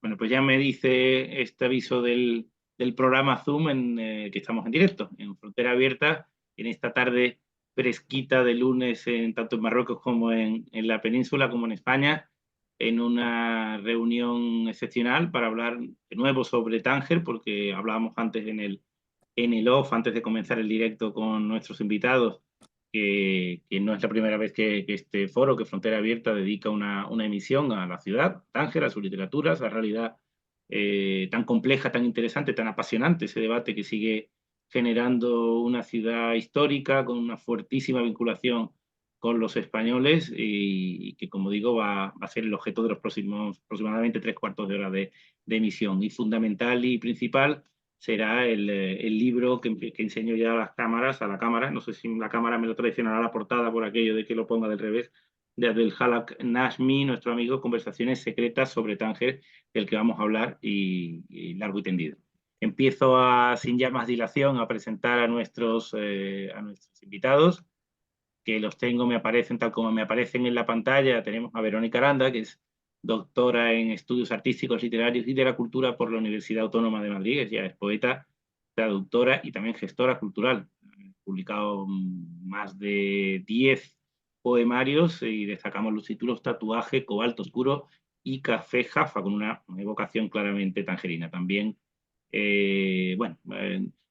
Bueno, pues ya me dice este aviso del programa Zoom que estamos en directo, en Frontera Abierta, en esta tarde fresquita de lunes, tanto en Marruecos como en la península, como en España, en una reunión excepcional para hablar de nuevo sobre Tánger, porque hablábamos antes en el off, antes de comenzar el directo con nuestros invitados, que no es la primera vez que este foro, que Frontera Abierta, dedica una emisión a la ciudad, Tánger, a su literatura, a esa realidad tan compleja, tan interesante, tan apasionante, ese debate que sigue generando una ciudad histórica con una fuertísima vinculación con los españoles y que, como digo, va a ser el objeto de los próximos aproximadamente 3/4 de hora de emisión. Y fundamental y principal será el libro que enseño ya a las cámaras, a la cámara, no sé si la cámara me lo traicionará la portada por aquello de que lo ponga del revés, de Abdelhalak Nashmi, nuestro amigo, Conversaciones secretas sobre Tánger, del que vamos a hablar y largo y tendido. Empiezo sin ya más dilación a presentar a nuestros invitados, que los tengo, me aparecen tal como me aparecen en la pantalla. Tenemos a Verónica Aranda, que es doctora en estudios artísticos, literarios y de la cultura por la Universidad Autónoma de Madrid. Ella es poeta, traductora y también gestora cultural. Ha publicado más de 10 poemarios y destacamos los títulos Tatuaje, Cobalto Oscuro y Café Jafa, con una evocación claramente tangerina. También,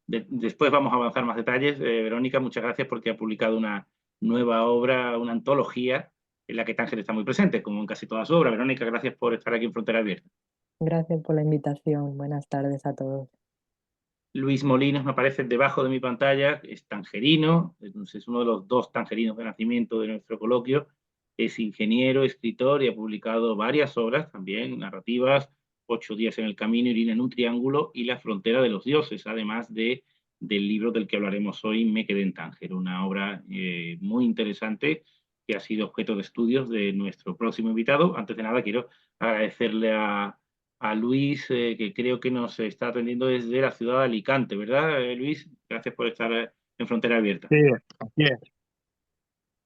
después vamos a avanzar más detalles. Verónica, muchas gracias porque ha publicado una nueva obra, una antología en la que Tánger está muy presente, como en casi toda su obra. Verónica, gracias por estar aquí en Frontera Abierta. Gracias por la invitación. Buenas tardes a todos. Luis Molinos me aparece debajo de mi pantalla, es tangerino, es uno de los 2 tangerinos de nacimiento de nuestro coloquio, es ingeniero, escritor y ha publicado varias obras también, narrativas, 8 días en el camino, Irina en un triángulo y La frontera de los dioses, además del libro del que hablaremos hoy, Me quedé en Tánger, una obra muy interesante que ha sido objeto de estudios de nuestro próximo invitado. Antes de nada, quiero agradecerle a Luis, que creo que nos está atendiendo desde la ciudad de Alicante, ¿verdad, Luis? Gracias por estar en Frontera Abierta. Sí, así es.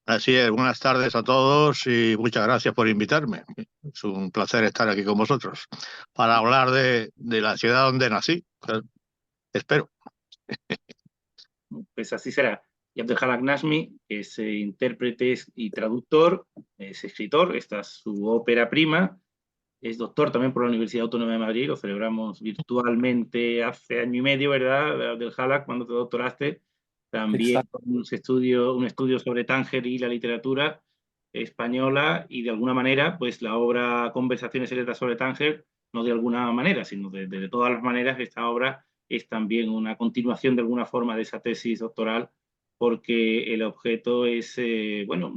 Así es, buenas tardes a todos y muchas gracias por invitarme. Es un placer estar aquí con vosotros para hablar de la ciudad donde nací. Espero. Pues así será. Y Abdelhalak Nashmi es intérprete y traductor, es escritor, esta es su ópera prima, es doctor también por la Universidad Autónoma de Madrid, lo celebramos virtualmente hace año y medio, ¿verdad? Abdelhalak, cuando te doctoraste, también Exacto. un estudio sobre Tánger y la literatura española y de alguna manera, pues la obra Conversaciones secretas sobre Tánger, no de alguna manera, sino de todas las maneras, esta obra es también una continuación de alguna forma de esa tesis doctoral, porque el objeto es,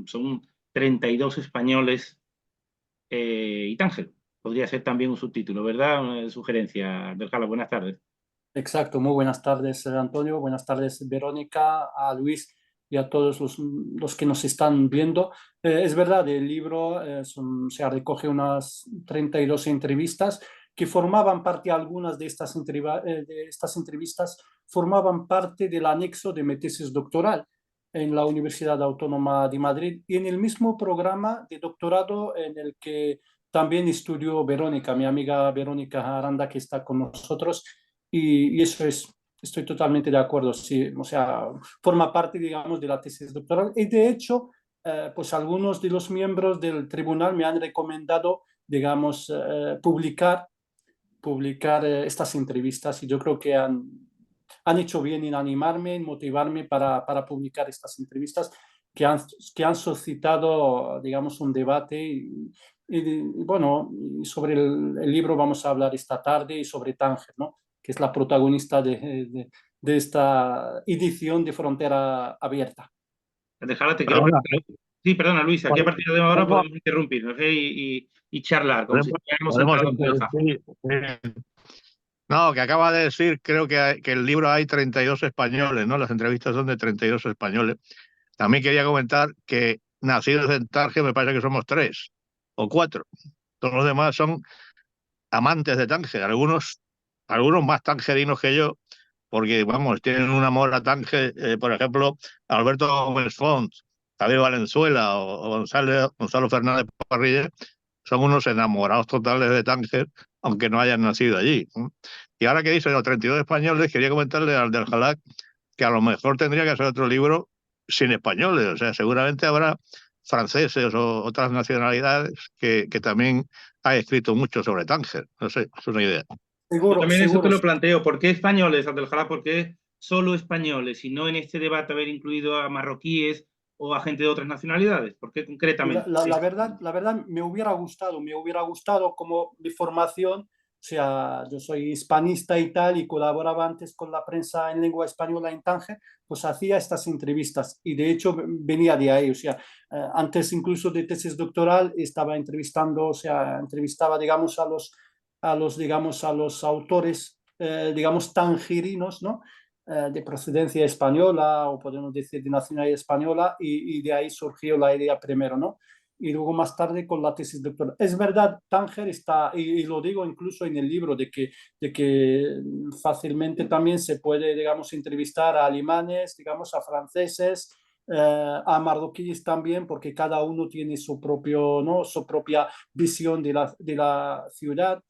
son 32 españoles y Tánger. Podría ser también un subtítulo, ¿verdad? Una sugerencia. Berjala, buenas tardes. Exacto, muy buenas tardes, Antonio, buenas tardes, Verónica, a Luis y a todos los que nos están viendo. Es verdad, el libro se recoge unas 32 entrevistas que formaban parte, algunas de estas entrevistas formaban parte del anexo de mi tesis doctoral en la Universidad Autónoma de Madrid y en el mismo programa de doctorado en el que también estudió Verónica, mi amiga Verónica Aranda, que está con nosotros. Y eso estoy totalmente de acuerdo, sí, o sea, forma parte, digamos, de la tesis doctoral. Y de hecho, pues algunos de los miembros del tribunal me han recomendado, digamos, publicar estas entrevistas y yo creo que han hecho bien en animarme, en motivarme para publicar estas entrevistas que han suscitado, digamos, un debate bueno, sobre el libro vamos a hablar esta tarde y sobre Tánger, ¿no? Que es la protagonista de esta edición de Frontera Abierta. Berjala, te quiero preguntar. Sí, perdona, Luis, aquí a partir de ahora Podemos, podemos interrumpirnos y charlar, como si podemos, estuviéramos podemos sentados en el Jafa. interrumpir. No, que acaba de decir, creo que el libro hay 32 españoles, ¿no? Las entrevistas son de 32 españoles. También quería comentar que nacidos en Tánger me parece que somos 3 o 4. Todos los demás son amantes de Tánger, algunos más tangerinos que yo, porque, vamos, tienen un amor a Tánger, por ejemplo, Alberto Gómez Font, Javier Valenzuela o Gonzalo Fernández Parrilla, son unos enamorados totales de Tánger, aunque no hayan nacido allí. Y ahora que dice los 32 españoles, quería comentarle al del Jalak que a lo mejor tendría que hacer otro libro sin españoles. O sea, seguramente habrá franceses o otras nacionalidades que también ha escrito mucho sobre Tánger. No sé, es una idea. Yo Seguro, también eso te seguro. lo planteo. ¿Por qué españoles, Abdeljalá? ¿Por qué solo españoles y no en este debate haber incluido a marroquíes o a gente de otras nacionalidades? ¿Por qué concretamente? La verdad me hubiera gustado como mi formación, o sea, yo soy hispanista y tal, y colaboraba antes con la prensa en lengua española en Tánger, pues hacía estas entrevistas y de hecho venía de ahí, o sea, antes incluso de tesis doctoral estaba entrevistando, o sea, entrevistaba, digamos, digamos, a los autores, digamos, tangerinos, ¿no? De procedencia española o podemos decir de nacionalidad española y de ahí surgió la idea primero, ¿no? Y luego más tarde con la tesis doctoral. Es verdad, Tánger está, y lo digo incluso en el libro, de que fácilmente también se puede, digamos, entrevistar a alemanes, digamos, a franceses, a marroquíes también, porque cada uno tiene su propio, ¿no? Su propia visión de la ciudad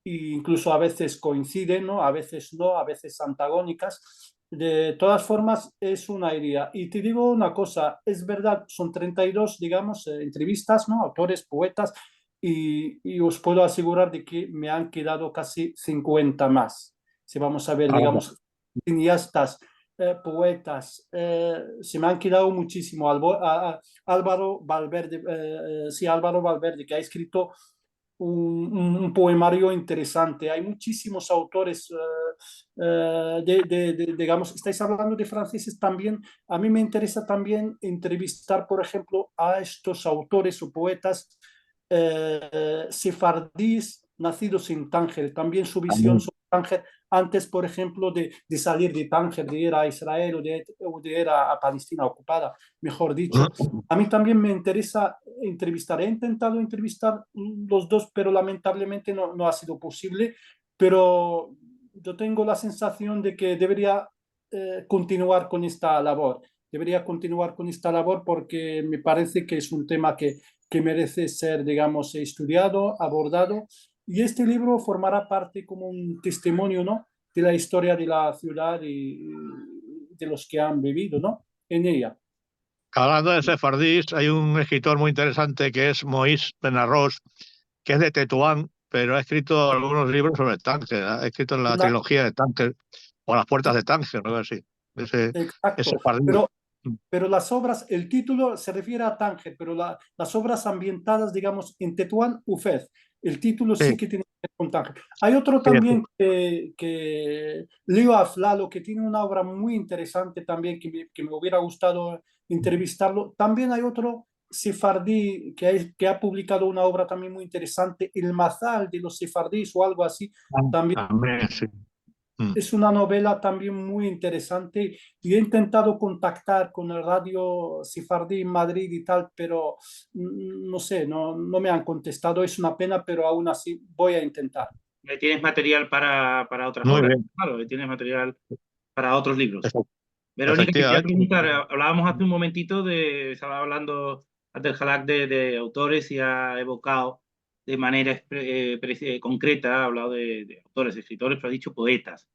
e incluso a veces coinciden, ¿no? A veces no, a veces antagónicas. De todas formas, es una idea. Y te digo una cosa, es verdad, son 32, digamos, entrevistas, ¿no? Autores, poetas, y os puedo asegurar de que me han quedado casi 50 más. Si vamos a ver, Ahora, digamos, cineastas, poetas, se me han quedado muchísimo. Álvaro Valverde, sí, Álvaro Valverde, que ha escrito un poemario interesante. Hay muchísimos autores, digamos, estáis hablando de franceses también. A mí me interesa también entrevistar, por ejemplo, a estos autores o poetas sefardíes nacidos en Tánger, también su visión sobre Tánger antes, por ejemplo, de salir de Tánger, de ir a Israel o de ir a Palestina ocupada, mejor dicho. A mí también me interesa entrevistar. He intentado entrevistar los dos, pero lamentablemente no ha sido posible. Pero yo tengo la sensación de que debería continuar con esta labor. Debería continuar con esta labor porque me parece que es un tema que merece ser, digamos, estudiado, abordado. Y este libro formará parte como un testimonio, ¿no? De la historia de la ciudad y de los que han vivido, ¿no? En ella. hablando de sefardíes, hay un escritor muy interesante que es Moïse Benarroz, que es de Tetuán, pero ha escrito algunos libros sobre Tánger. Ha escrito la Una, trilogía de Tánger o las puertas de Tánger, algo así. Ese exacto. sefardí. Pero las obras, el título se refiere a Tánger, pero las obras ambientadas, digamos, en Tetuán, Ufez. El título Sí, sí que tiene que ver con Tánger. Hay otro sí, también que Leo Aflalo, que tiene una obra muy interesante también, que me hubiera gustado entrevistarlo. También hay otro sefardí que ha publicado una obra también muy interesante, El Mazal de los sefardíes o algo así. También también, sí. es una novela también muy interesante y he intentado contactar con el radio Sefardí en Madrid y tal, pero no sé, no me han contestado. Es una pena, pero aún así voy a intentar. ¿Tienes material para otras Muy obras? bien. Claro, tienes material para otros libros. Efect- Verónica, te quería Efectivamente. preguntar, hablábamos hace un momentito estaba hablando del Jalak de autores y ha evocado de manera concreta, ha hablado de autores, escritores, pero ha dicho poetas.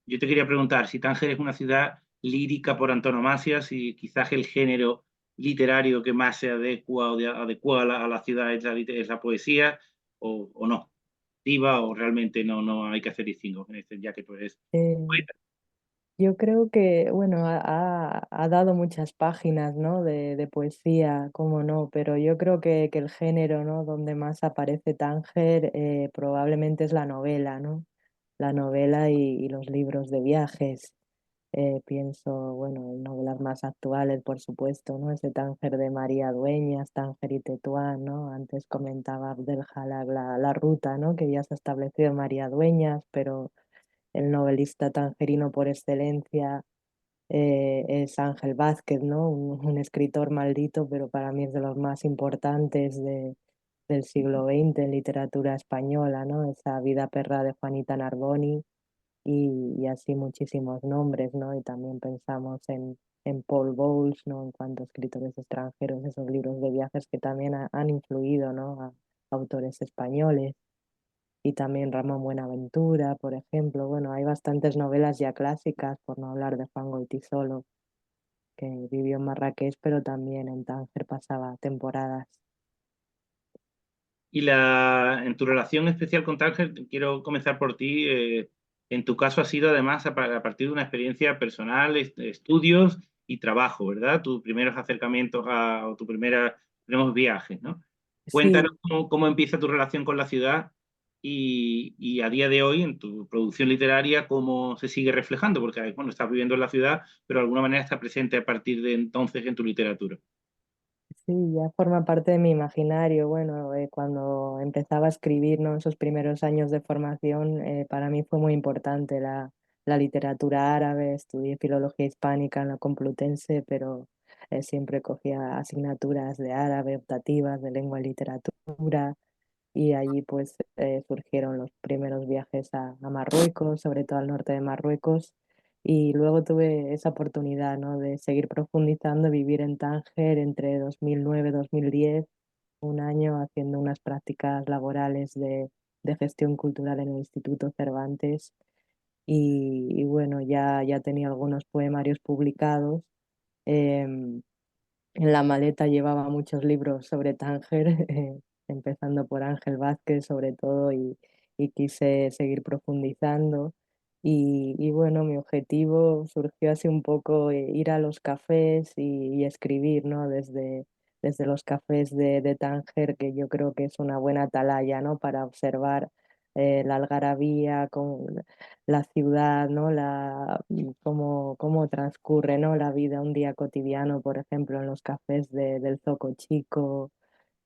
Yo te quería preguntar si Tánger es una ciudad lírica por antonomasia, si quizás el género literario que más se adecua a la ciudad es la poesía o no, o realmente no hay que hacer distingos en este, ya que tú eres Eh, poeta. yo creo que, bueno, ha dado muchas páginas, ¿no? de poesía, cómo no, pero yo creo que el género, ¿no? Donde más aparece Tánger probablemente es la novela, ¿no? La novela y los libros de viajes. Pienso, bueno, en novelas más actuales, por supuesto, ¿no? Ese Tánger de María Dueñas, Tánger y Tetuán, ¿no? Antes comentaba Abdel Jalal la ruta, ¿no? Que ya se ha establecido en María Dueñas, pero el novelista tangerino por excelencia es Ángel Vázquez, ¿no? Un escritor maldito, pero para mí es de los más importantes del siglo XX en literatura española, ¿no? Esa vida perra de Juanita Narboni y así muchísimos nombres, ¿no? Y también pensamos en Paul Bowles, ¿no? En cuanto a escritores extranjeros, esos libros de viajes que también han influido, ¿no? A autores españoles. y también Ramón Buenaventura, por ejemplo. Bueno, hay bastantes novelas ya clásicas, por no hablar de Juan Goytisolo, que vivió en Marrakech, pero también en Tánger pasaba temporadas. Y en tu relación especial con Tánger, quiero comenzar por ti. En tu caso ha sido además a partir de una experiencia personal, estudios y trabajo, ¿verdad? Tus primeros acercamientos o tus primeros viajes, ¿no? Sí, Cuéntanos cómo empieza tu relación con la ciudad y a día de hoy en tu producción literaria, cómo se sigue reflejando, porque bueno, estás viviendo en la ciudad, pero de alguna manera está presente a partir de entonces en tu literatura. sí, ya forma parte de mi imaginario. Bueno, cuando empezaba a escribir, ¿no? Esos primeros años de formación, para mí fue muy importante la literatura árabe. Estudié filología hispánica en la Complutense, pero siempre cogía asignaturas de árabe, optativas, de lengua y literatura. Y allí pues surgieron los primeros viajes a Marruecos, sobre todo al norte de Marruecos, y luego tuve esa oportunidad, ¿no? De seguir profundizando, vivir en Tánger entre 2009 y 2010, un año haciendo unas prácticas laborales de gestión cultural en el Instituto Cervantes y bueno, ya tenía algunos poemarios publicados. em, en la maleta llevaba muchos libros sobre Tánger, empezando por Ángel Vázquez sobre todo, y quise seguir profundizando. Y bueno, mi objetivo surgió así un poco ir a los cafés y escribir, ¿no? Desde los cafés de Tánger, que yo creo que es una buena atalaya, ¿no? Para observar la algarabía, con la ciudad, ¿no? Cómo transcurre, ¿no? La vida, un día cotidiano, por ejemplo, en los cafés del Zoco Chico,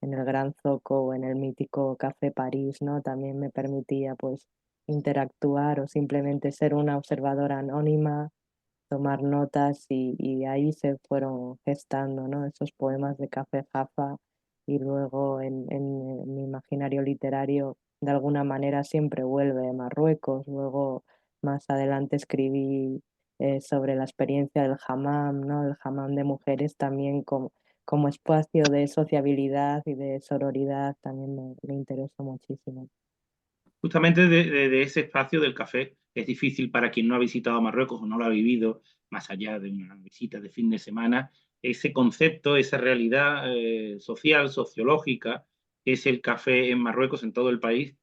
en el Gran Zoco o en el mítico Café París, ¿no? También me permitía, pues, interactuar o simplemente ser una observadora anónima, tomar notas y ahí se fueron gestando, ¿no? Esos poemas de Café Jaffa y luego en mi imaginario literario de alguna manera siempre vuelve a Marruecos. Luego más adelante escribí sobre la experiencia del hammam, ¿no? El hammam de mujeres también como espacio de sociabilidad y de sororidad también me interesó muchísimo. Justamente de ese espacio del café es difícil para quien no ha visitado Marruecos o no lo ha vivido, más allá de una visita de fin de semana, ese concepto, esa realidad social, sociológica, que es el café en Marruecos, en todo el país.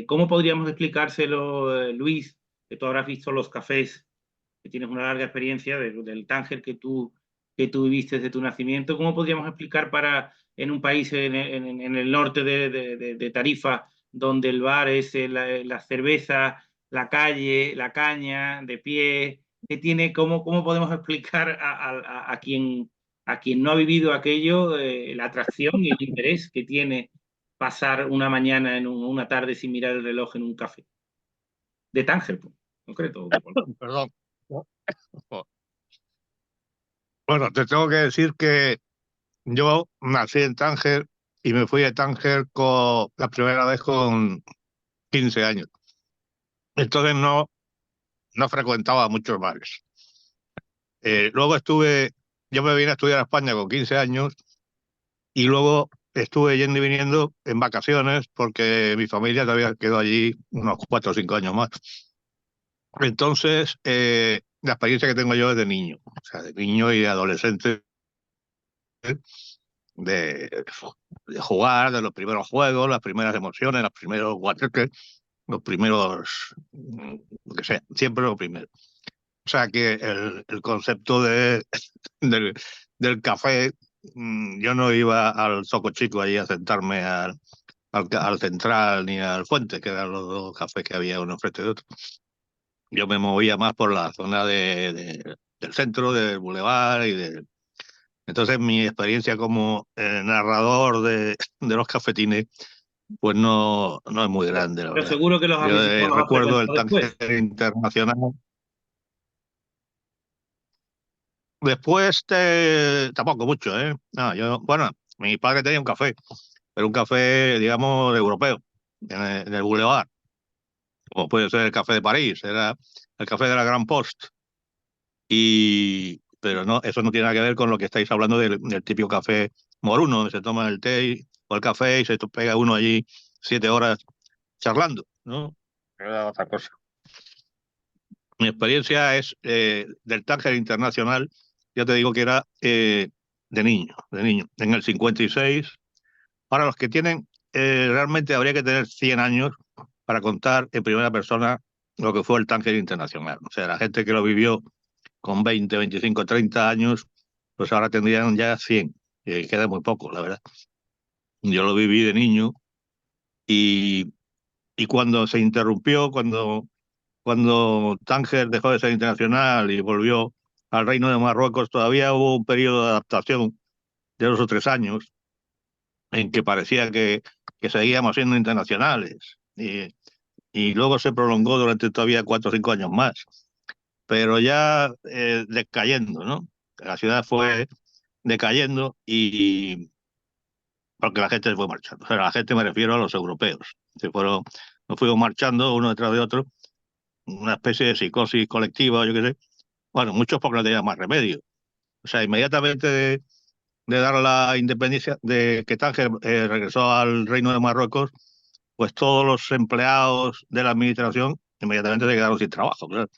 ¿Cómo podríamos explicárselo, Luis, que tú habrás visto los cafés, que tienes una larga experiencia del Tánger que tú viviste desde tu nacimiento? ¿Cómo podríamos explicar en un país en el norte de Tarifa, donde el bar es la cerveza, la calle, la caña, de pie, cómo podemos explicar a quien no ha vivido aquello, la atracción y el interés que tiene pasar una mañana, una tarde sin mirar el reloj en un café? De Tánger, en concreto. Perdón. Bueno, te tengo que decir que yo nací en Tánger y me fui de Tánger la primera vez con 15 años. Entonces no frecuentaba muchos bares. Yo me vine a estudiar a España con 15 años y luego estuve yendo y viniendo en vacaciones porque mi familia todavía quedó allí unos 4 o 5 años más. Entonces, la experiencia que tengo yo es de niño, o sea, de niño y de adolescente, de, de jugar, de los primeros juegos, las primeras emociones, los primeros guateques, los primeros, lo que sea, siempre lo primero. O sea que el concepto del café, yo no iba al Zoco Chico allí a sentarme al Central ni al Fuente, que eran los dos cafés que había uno enfrente de otro. Yo me movía más por la zona del centro, del bulevar Entonces mi experiencia como narrador de los cafetines, pues no es muy grande, la Pero verdad. seguro que los has Yo visitado, los has recuerdo el frecuentado Tánger después. Internacional. Después tampoco mucho, ¿eh? No, bueno, mi padre tenía un café, pero un café, digamos, europeo, en el Boulevard, como puede ser el café de París, era el café de la Gran Post. Pero no, eso no tiene nada que ver con lo que estáis hablando del típico café moruno, donde se toma el té o el café y se pega uno allí 7 horas charlando, ¿no? Era otra cosa. Mi experiencia es del Tánger Internacional, ya te digo que era de niño, en el 56. Ahora, los que tienen, realmente habría que tener 100 años para contar en primera persona lo que fue el Tánger Internacional. O sea, la gente que lo vivió con 20, 25, 30 años, pues ahora tendrían ya 100. Queda muy poco, la verdad. Yo lo viví de niño y, y cuando se interrumpió, cuando Tánger dejó de ser internacional y volvió al Reino de Marruecos, todavía hubo un periodo de adaptación de 2 o 3 años en que parecía que seguíamos siendo internacionales. Y luego se prolongó durante todavía 4 o 5 años más, pero ya decayendo, ¿no? La ciudad fue decayendo y porque la gente se fue marchando. O sea, la gente me refiero a los europeos. Nos fuimos marchando uno detrás de otro, una especie de psicosis colectiva, yo qué sé. Bueno, muchos porque no tenían más remedio. O sea, inmediatamente de dar la independencia, de que Tánger regresó al Reino de Marruecos, pues todos los empleados de la administración inmediatamente se quedaron sin trabajo, claro,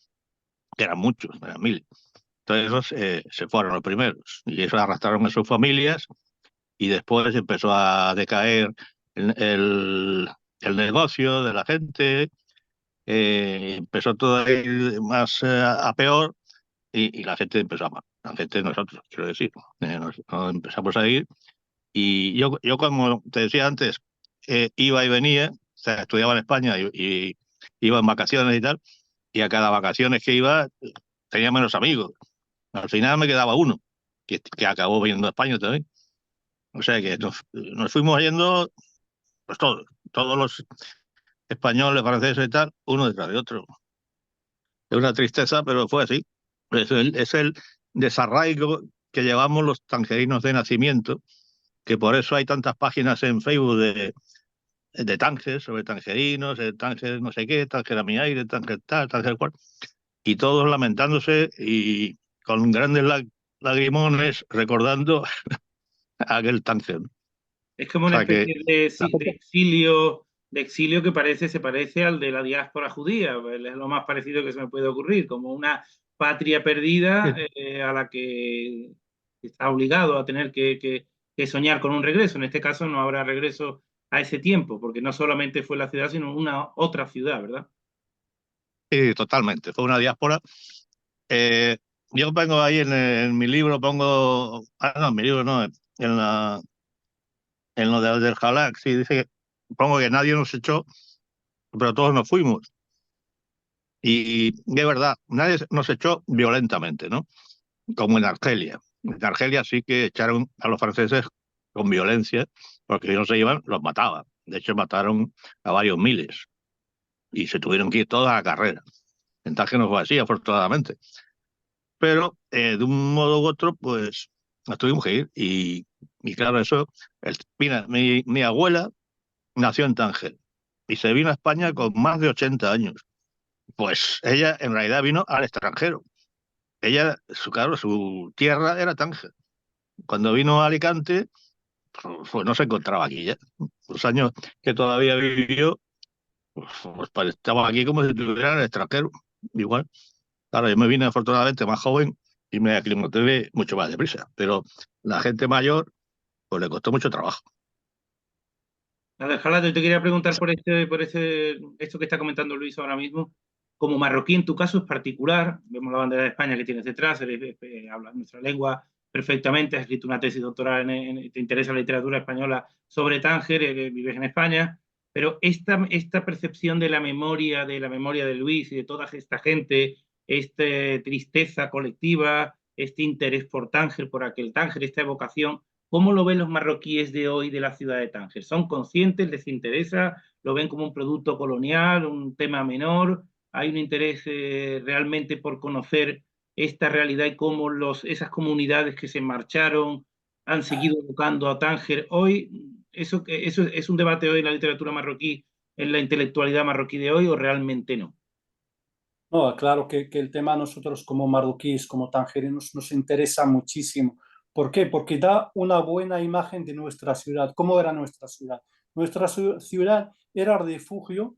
que eran muchos, eran 1000. Entonces esos se fueron los primeros y eso arrastraron a sus familias y después empezó a decaer el negocio de la gente, empezó todo a ir más a peor y la gente empezó a mal. La gente, nosotros, quiero decir, nos empezamos a ir. Y yo como te decía antes, iba y venía, o sea, estudiaba en España y iba en vacaciones y tal, y a cada vacaciones que iba tenía menos amigos. Al final me quedaba uno, que acabó viniendo a España también. O sea que nos fuimos yendo, pues todos los españoles, franceses y tal, uno detrás de otro. Es una tristeza, pero fue así. Es el desarraigo que llevamos los tangerinos de nacimiento, que por eso hay tantas páginas en Facebook de Tánger, sobre tangerinos, Tánger no sé qué, Tánger a mi aire, Tánger tal, Tánger cual, y todos lamentándose y con grandes lagrimones recordando aquel Tánger. Es como O una sea que, especie de exilio que se parece al de la diáspora judía. Es lo más parecido que se me puede ocurrir, como una patria perdida a la que está obligado a tener que soñar con un regreso. En este caso no habrá regreso a ese tiempo, porque no solamente fue la ciudad, sino una otra ciudad, ¿verdad? sí, totalmente, fue una diáspora. Eh, yo pongo ahí en mi libro, no, en mi libro no, en lo del Jalak, sí, pongo que nadie nos echó, pero todos nos fuimos. Y de verdad, nadie nos echó violentamente, ¿no? Como en Argelia. En Argelia sí que echaron a los franceses con violencia, porque si no se iban, los mataban. De hecho, mataron a varios miles y se tuvieron que ir todos a la carrera. En Tánger no fue así, afortunadamente. Pero de un modo u otro, pues nos tuvimos que ir. Y claro, mira, mi abuela nació en Tánger y se vino a España con más de 80 años. Pues ella en realidad vino al extranjero. Ella, claro, su tierra era Tánger. Cuando vino a Alicante, pues no se encontraba aquí ya. Los años que todavía vivió, pues estaba aquí como si estuviera en el extranjero. Igual. Claro, yo me vine afortunadamente más joven y me aclimaté mucho más deprisa. Pero la gente mayor, pues le costó mucho trabajo. Ojalá te quería preguntar esto que está comentando Luis ahora mismo. Como marroquí, en tu caso es particular, vemos la bandera de España que tienes detrás, hablas nuestra lengua perfectamente, has escrito una tesis doctoral, te interesa la literatura española sobre Tánger, vives en España, pero esta percepción de la memoria de Luis y de toda esta gente, esta tristeza colectiva, este interés por Tánger, por aquel Tánger, esta evocación, ¿cómo lo ven los marroquíes de hoy de la ciudad de Tánger? ¿Son conscientes? ¿Les interesa? ¿Lo ven como un producto colonial, un tema menor? ¿Hay un interés realmente por conocer esta realidad y cómo esas comunidades que se marcharon han seguido evocando a Tánger hoy? ¿Eso es un debate hoy en la literatura marroquí, en la intelectualidad marroquí de hoy o realmente no? No, claro que el tema a nosotros como marroquíes, como tangerinos, nos interesa muchísimo. ¿Por qué? Porque da una buena imagen de nuestra ciudad. ¿Cómo era nuestra ciudad? Nuestra ciudad era refugio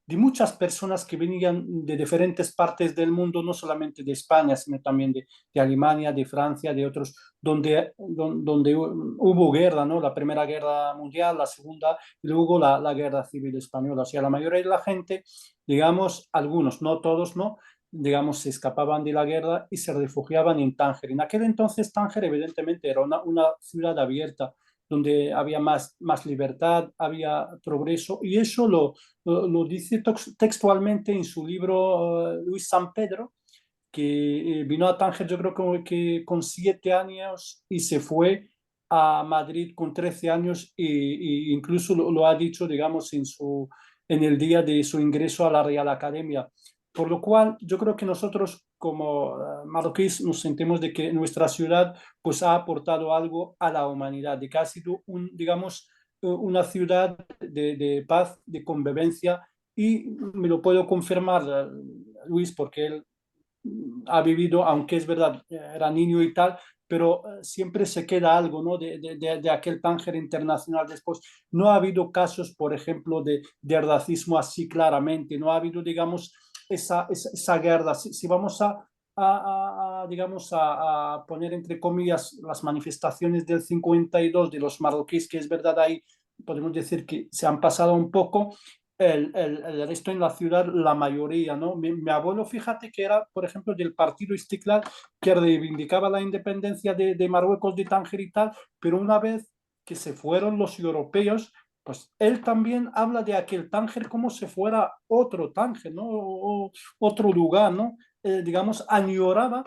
de muchas personas que venían de diferentes partes del mundo, no solamente de España, sino también de Alemania, de Francia, de otros, donde hubo guerra, ¿no? La Primera Guerra Mundial, la Segunda, y luego la Guerra Civil Española. O sea, la mayoría de la gente, digamos, algunos, no todos, ¿no? Digamos, se escapaban de la guerra y se refugiaban en Tánger. En aquel entonces Tánger evidentemente era una ciudad abierta, donde había más libertad, había progreso, y eso lo dice textualmente en su libro Luis San Pedro, que vino a Tánger yo creo que con 7 años y se fue a Madrid con 13 años y incluso lo ha dicho, digamos, en el día de su ingreso a la Real Academia. Por lo cual yo creo que nosotros como marroquíes nos sentimos de que nuestra ciudad pues ha aportado algo a la humanidad, de que ha sido digamos, una ciudad de paz, de convivencia, y me lo puedo confirmar Luis, porque él ha vivido, aunque es verdad, era niño y tal, pero siempre se queda algo, ¿no? De aquel Tánger internacional después. No ha habido casos, por ejemplo, de racismo así claramente, no ha habido, digamos, esa guerra. Si vamos digamos, a poner entre comillas las manifestaciones del 52 de los marroquíes, que es verdad, ahí podemos decir que se han pasado un poco, el resto en la ciudad, la mayoría, ¿no? Mi abuelo, fíjate que era, por ejemplo, del partido Istiklal, que reivindicaba la independencia de Marruecos, de Tánger y tal, pero una vez que se fueron los europeos, pues él también habla de aquel Tánger como si fuera otro Tánger, ¿no? Otro lugar, ¿no? Digamos, añoraba,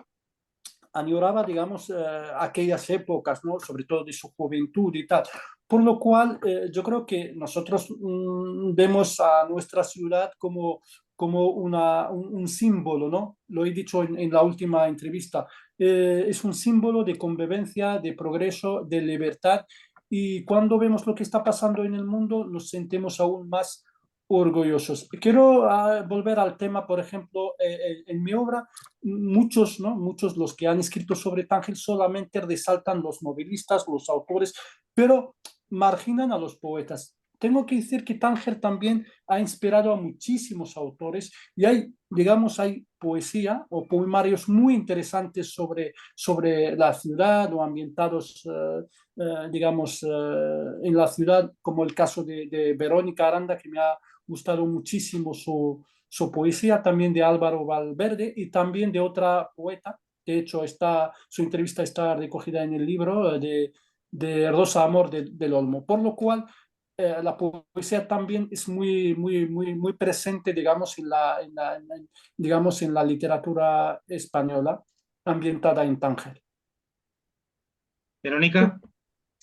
digamos, aquellas épocas, ¿no? Sobre todo de su juventud y tal. Por lo cual, yo creo que nosotros vemos a nuestra ciudad como un símbolo, ¿no? Lo he dicho en la última entrevista. Es un símbolo de convivencia, de progreso, de libertad. Y cuando vemos lo que está pasando en el mundo, nos sentimos aún más orgullosos. Quiero volver al tema, por ejemplo, en mi obra muchos, ¿no? Muchos los que han escrito sobre Tánger solamente resaltan los novelistas, los autores, pero marginan a los poetas. Tengo que decir que Tánger también ha inspirado a muchísimos autores y hay, digamos, hay poesía o poemarios muy interesantes sobre la ciudad o ambientados, digamos, en la ciudad, como el caso de Verónica Aranda, que me ha gustado muchísimo su poesía, también de Álvaro Valverde y también de otra poeta. De hecho, su entrevista está recogida en el libro de Rosa Amor del Olmo. Por lo cual, la poesía también es muy presente, digamos, digamos, en la literatura española ambientada en Tánger. Verónica,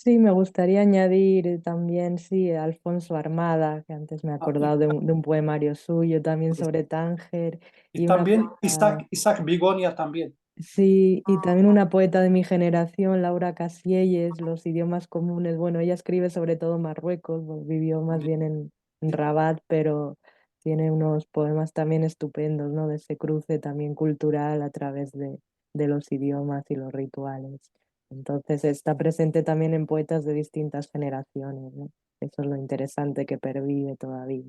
Sí, me gustaría añadir también, sí, a Alfonso Armada, que antes me he acordado de un poemario suyo también sobre Tánger, Y y una también poeta, Isaac Bigonia también. sí, y también una poeta de mi generación, Laura Casielles, Los idiomas comunes. Bueno, ella escribe sobre todo Marruecos, pues, vivió más bien en Rabat, pero tiene unos poemas también estupendos, ¿no? De ese cruce también cultural a través de los idiomas y los rituales. Entonces está presente también en poetas de distintas generaciones, ¿no? Eso es lo interesante que pervive todavía.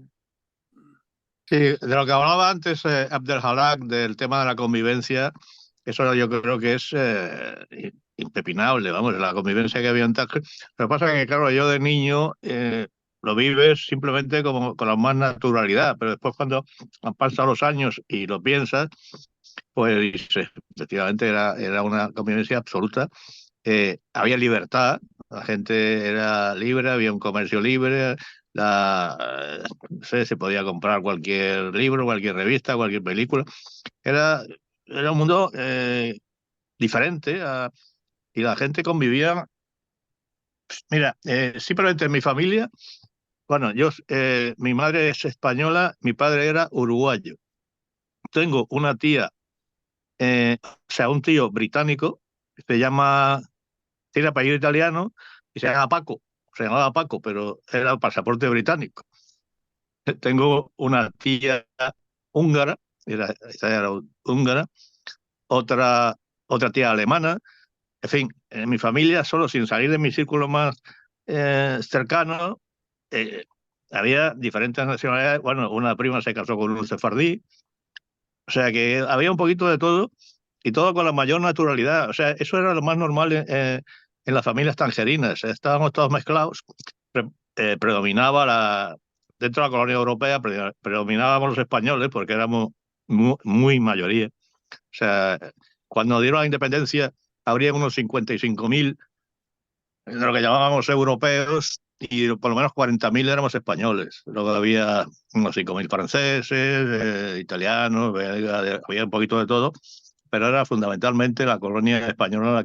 Sí, de lo que hablaba antes Abdelhalak, del tema de la convivencia, eso yo creo que es impepinable, vamos, la convivencia que había en Tánger. Lo que pasa es que, claro, yo de niño lo vives simplemente como con la más naturalidad, pero después cuando han pasado los años y lo piensas, pues dices, efectivamente era una convivencia absoluta. Había libertad, la gente era libre, había un comercio libre, no sé, se podía comprar cualquier libro, cualquier revista, cualquier película. Era, era un mundo diferente y la gente convivía. Mira, simplemente en mi familia, bueno, mi madre es española, mi padre era uruguayo. Tengo una tía, o sea, un tío británico, que tiene apellido italiano y se llamaba Paco, pero era el pasaporte británico. Tengo una tía húngara, esta era húngara, otra, otra tía alemana, en fin, en mi familia, solo sin salir de mi círculo más cercano, eh, había diferentes nacionalidades. Bueno, una prima se casó con un sefardí, o sea que había un poquito de todo y todo con la mayor naturalidad. O sea, eso era lo más normal en las familias tangerinas. Estábamos todos mezclados. Predominaba dentro de la colonia europea, predominábamos los españoles porque éramos muy mayoría. O sea, cuando dieron la independencia, habría unos 55.000 de lo que llamábamos europeos y por lo menos 40.000 éramos españoles. Luego había unos 5.000 franceses, italianos, belgas, había un poquito de todo, pero era fundamentalmente la colonia española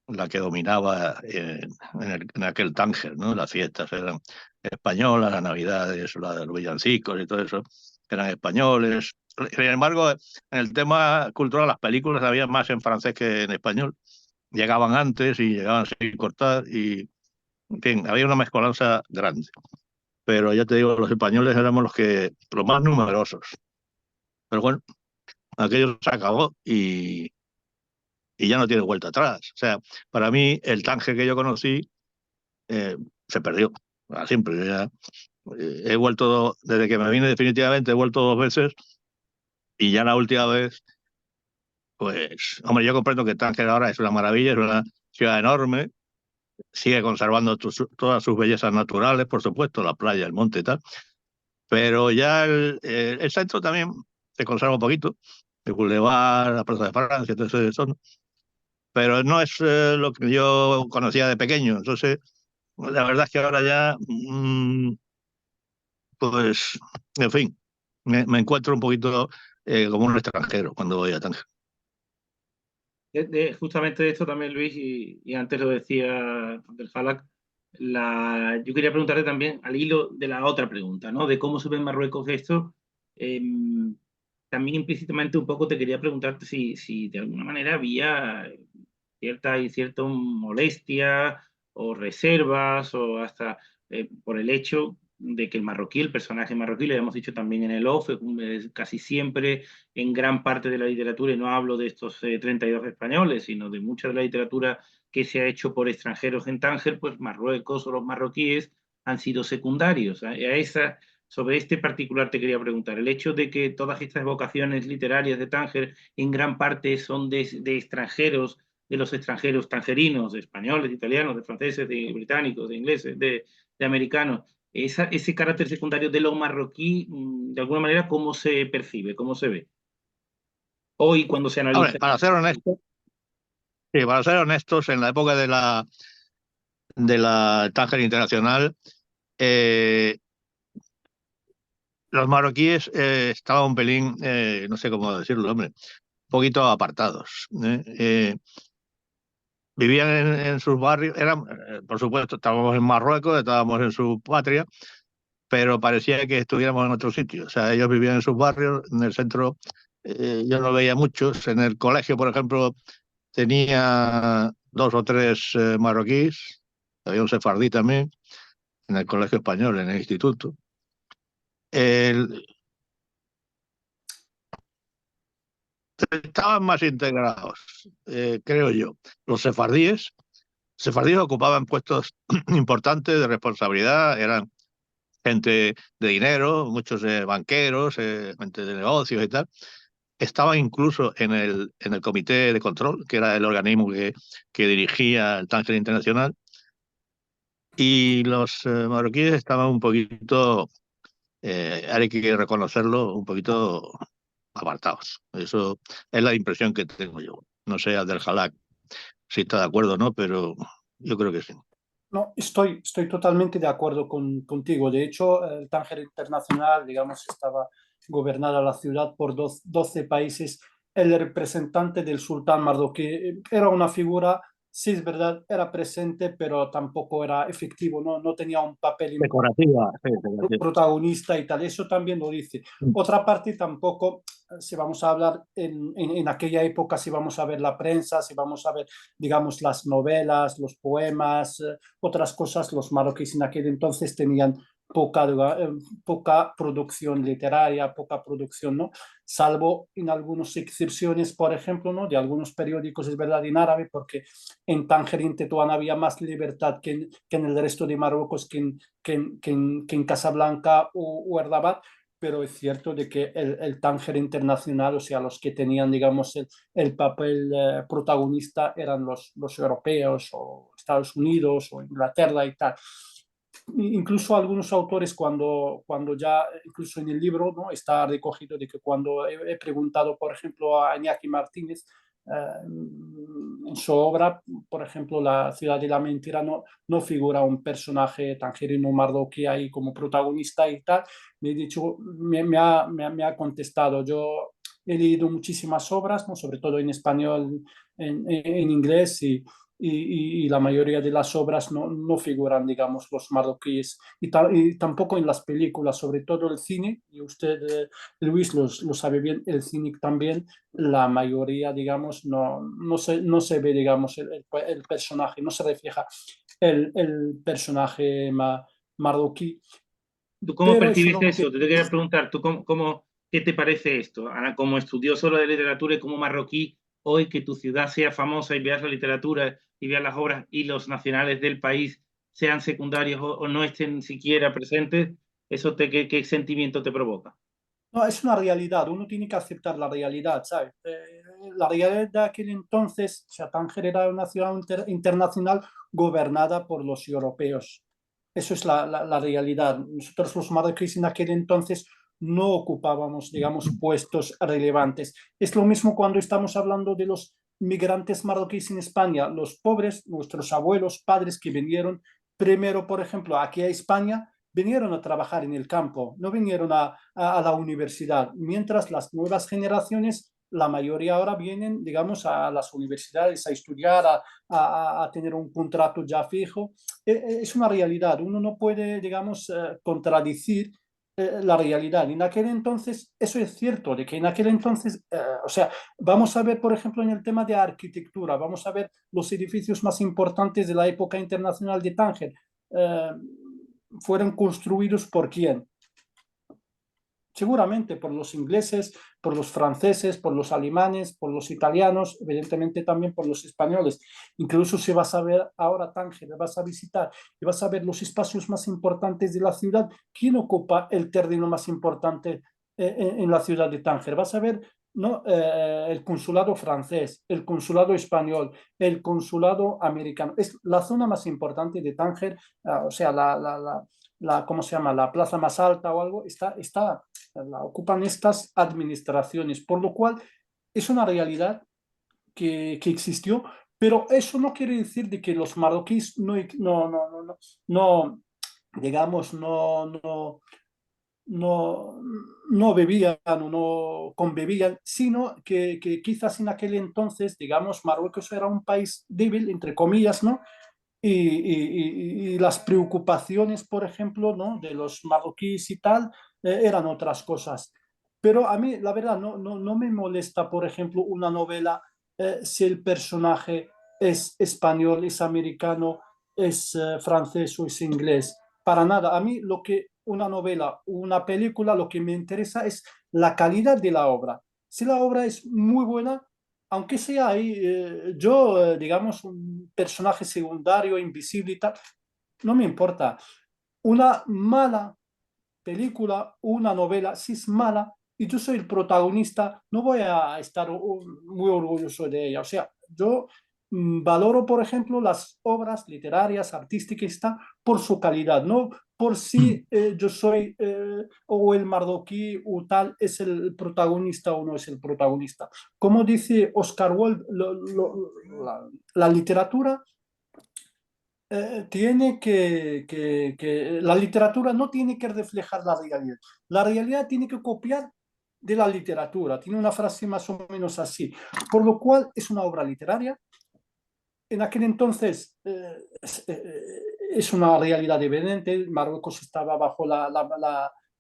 la que dominaba en aquel Tánger, ¿no? Las fiestas eran españolas, las navidades, los villancicos y todo eso eran españoles. Sin embargo, en el tema cultural, las películas había más en francés que en español. Llegaban antes y llegaban sin cortar y, en fin, había una mezcolanza grande. Pero ya te digo, los españoles éramos los más numerosos. Pero bueno, aquello se acabó y ya no tiene vuelta atrás. O sea, para mí el Tánger que yo conocí se perdió para siempre. Yo ya, he vuelto, desde que me vine definitivamente, he vuelto 2 veces y ya la última vez, pues, hombre, yo comprendo que Tánger ahora es una maravilla, es una ciudad enorme, sigue conservando todas sus bellezas naturales, por supuesto, la playa, el monte y tal, pero ya el centro también se conserva un poquito, el Boulevard, la Plaza de Francia, todo eso, ¿no? Pero no es lo que yo conocía de pequeño. Entonces, la verdad es que ahora ya, pues, en fin, me encuentro un poquito como un extranjero cuando voy a Tánger. Justamente de esto también, Luis, y antes lo decía Abdel Falak, yo quería preguntarle también al hilo de la otra pregunta, ¿no? De cómo se ve en Marruecos esto. También implícitamente un poco te quería preguntarte si de alguna manera había cierta molestia o reservas o hasta por el hecho de que el marroquí, el personaje marroquí, lo hemos dicho también en el off, casi siempre en gran parte de la literatura, y no hablo de estos 32 españoles, sino de mucha de la literatura que se ha hecho por extranjeros en Tánger, pues Marruecos o los marroquíes han sido secundarios. Sobre este particular te quería preguntar, el hecho de que todas estas evocaciones literarias de Tánger en gran parte son de extranjeros, de los extranjeros tangerinos, de españoles, de italianos, de franceses, de británicos, de ingleses, de americanos, ese carácter secundario de lo marroquí, de alguna manera, ¿cómo se percibe, cómo se ve? Hoy, cuando se analiza. Hombre, para ser honestos, en la época de la Tánger Internacional, los marroquíes estaban un pelín, no sé cómo decirlo, hombre, un poquito apartados. Vivían en sus barrios, por supuesto, estábamos en Marruecos, estábamos en su patria, pero parecía que estuviéramos en otro sitio. O sea, ellos vivían en sus barrios, en el centro yo no veía muchos. En el colegio, por ejemplo, tenía 2 o 3 marroquíes, había un sefardí también, en el colegio español, en el instituto. Estaban más integrados, creo yo. Los sefardíes ocupaban puestos importantes de responsabilidad, eran gente de dinero, muchos banqueros, gente de negocios y tal. Estaba incluso en el comité de control, que era el organismo que dirigía el Tánger Internacional, y los marroquíes estaban un poquito, hay que reconocerlo, un poquito apartados. Eso es la impresión que tengo yo. No sé, Abdel Falak, si está de acuerdo o no, pero yo creo que sí. No, estoy totalmente de acuerdo contigo. De hecho, el Tánger Internacional, digamos, estaba gobernada la ciudad por 12 países. El representante del sultán marroquí era una figura, sí es verdad, era presente, pero tampoco era efectivo, no tenía un papel Decorativa, sí, decorativa. protagonista y tal. Eso también lo dice. Otra parte tampoco, si vamos a hablar en aquella época, si vamos a ver la prensa, si vamos a ver, digamos, las novelas, los poemas, otras cosas, los marroquíes en aquel entonces tenían poca producción literaria, poca producción, ¿no? Salvo en algunas excepciones, por ejemplo, ¿no? De algunos periódicos, es verdad, en árabe, porque en Tánger y en Tetuán había más libertad que en el resto de Marruecos, que en Casablanca o Rabat, pero es cierto de que el Tánger internacional, o sea, los que tenían, digamos, el papel protagonista eran los europeos o Estados Unidos o Inglaterra y tal. Incluso algunos autores cuando ya, incluso en el libro, ¿no? Está recogido de que cuando he preguntado, por ejemplo, a Iñaki Martínez, en su obra, por ejemplo, La ciudad de la mentira, no figura un personaje tangerino marroquí ahí como protagonista y tal. Me ha contestado, yo he leído muchísimas obras, ¿no? Sobre todo en español, en inglés, y la mayoría de las obras no figuran, digamos, los marroquíes, y tampoco en las películas, sobre todo el cine, y usted, Luis, lo sabe bien, el cine también, la mayoría, digamos, no se ve, digamos, el personaje, no se refleja el personaje marroquí, ¿Tú cómo pero eso percibes no eso? quiere Te quería preguntar, ¿tú qué te parece esto? Ana, como estudioso de literatura y como marroquí, hoy que tu ciudad sea famosa y veas la literatura y veas las obras y los nacionales del país sean secundarios o no estén siquiera presentes, ¿eso qué sentimiento te provoca? No, es una realidad, uno tiene que aceptar la realidad, ¿sabes? La realidad de aquel entonces, o sea, Tánger era una ciudad internacional gobernada por los europeos. Eso es la realidad. Nosotros los marroquíes en aquel entonces no ocupábamos, digamos, puestos relevantes. Es lo mismo cuando estamos hablando de los migrantes marroquíes en España, los pobres, nuestros abuelos, padres que vinieron primero, por ejemplo, aquí a España, vinieron a trabajar en el campo, no vinieron a la universidad, mientras las nuevas generaciones, la mayoría ahora vienen, digamos, a las universidades a estudiar, a tener un contrato ya fijo. Es una realidad, uno no puede, digamos, contradecir la realidad. En aquel entonces, eso es cierto, de que en aquel entonces, o sea, vamos a ver, por ejemplo, en el tema de arquitectura, vamos a ver los edificios más importantes de la época internacional de Tánger. Eh, ¿Fueron construidos por quién? Seguramente por los ingleses, por los franceses, por los alemanes, por los italianos, evidentemente también por los españoles. Incluso si vas a ver ahora Tánger, vas a visitar y vas a ver los espacios más importantes de la ciudad, ¿quién ocupa el terreno más importante en la ciudad de Tánger? Vas a ver, ¿no? El consulado francés, el consulado español, el consulado americano. Es la zona más importante de Tánger, o sea, ¿cómo se llama? La plaza más alta o algo, la ocupan estas administraciones, por lo cual es una realidad que existió, pero eso no quiere decir de que los marroquíes no digamos, no, no bebían o no convivían, sino que quizás en aquel entonces, digamos, Marruecos era un país débil, entre comillas, ¿no? Y las preocupaciones, por ejemplo, ¿no? De los marroquíes y tal, eran otras cosas. Pero a mí, la verdad, no me molesta, por ejemplo, una novela si el personaje es español, es americano, es francés o es inglés. Para nada. A mí lo que una novela, una película, lo que me interesa es la calidad de la obra. Si la obra es muy buena, aunque sea ahí, yo, digamos, un personaje secundario, invisible y tal, no me importa. Una mala película, una novela, si es mala y yo soy el protagonista, no voy a estar muy orgulloso de ella. O sea, yo valoro, por ejemplo, las obras literarias, artísticas, está por su calidad, no por si yo soy o el marroquí o tal es el protagonista o no es el protagonista. Como dice Oscar Wilde, la literatura tiene la literatura no tiene que reflejar la realidad. La realidad tiene que copiar de la literatura. Tiene una frase más o menos así. Por lo cual es una obra literaria. En aquel entonces es una realidad evidente. Marruecos estaba bajo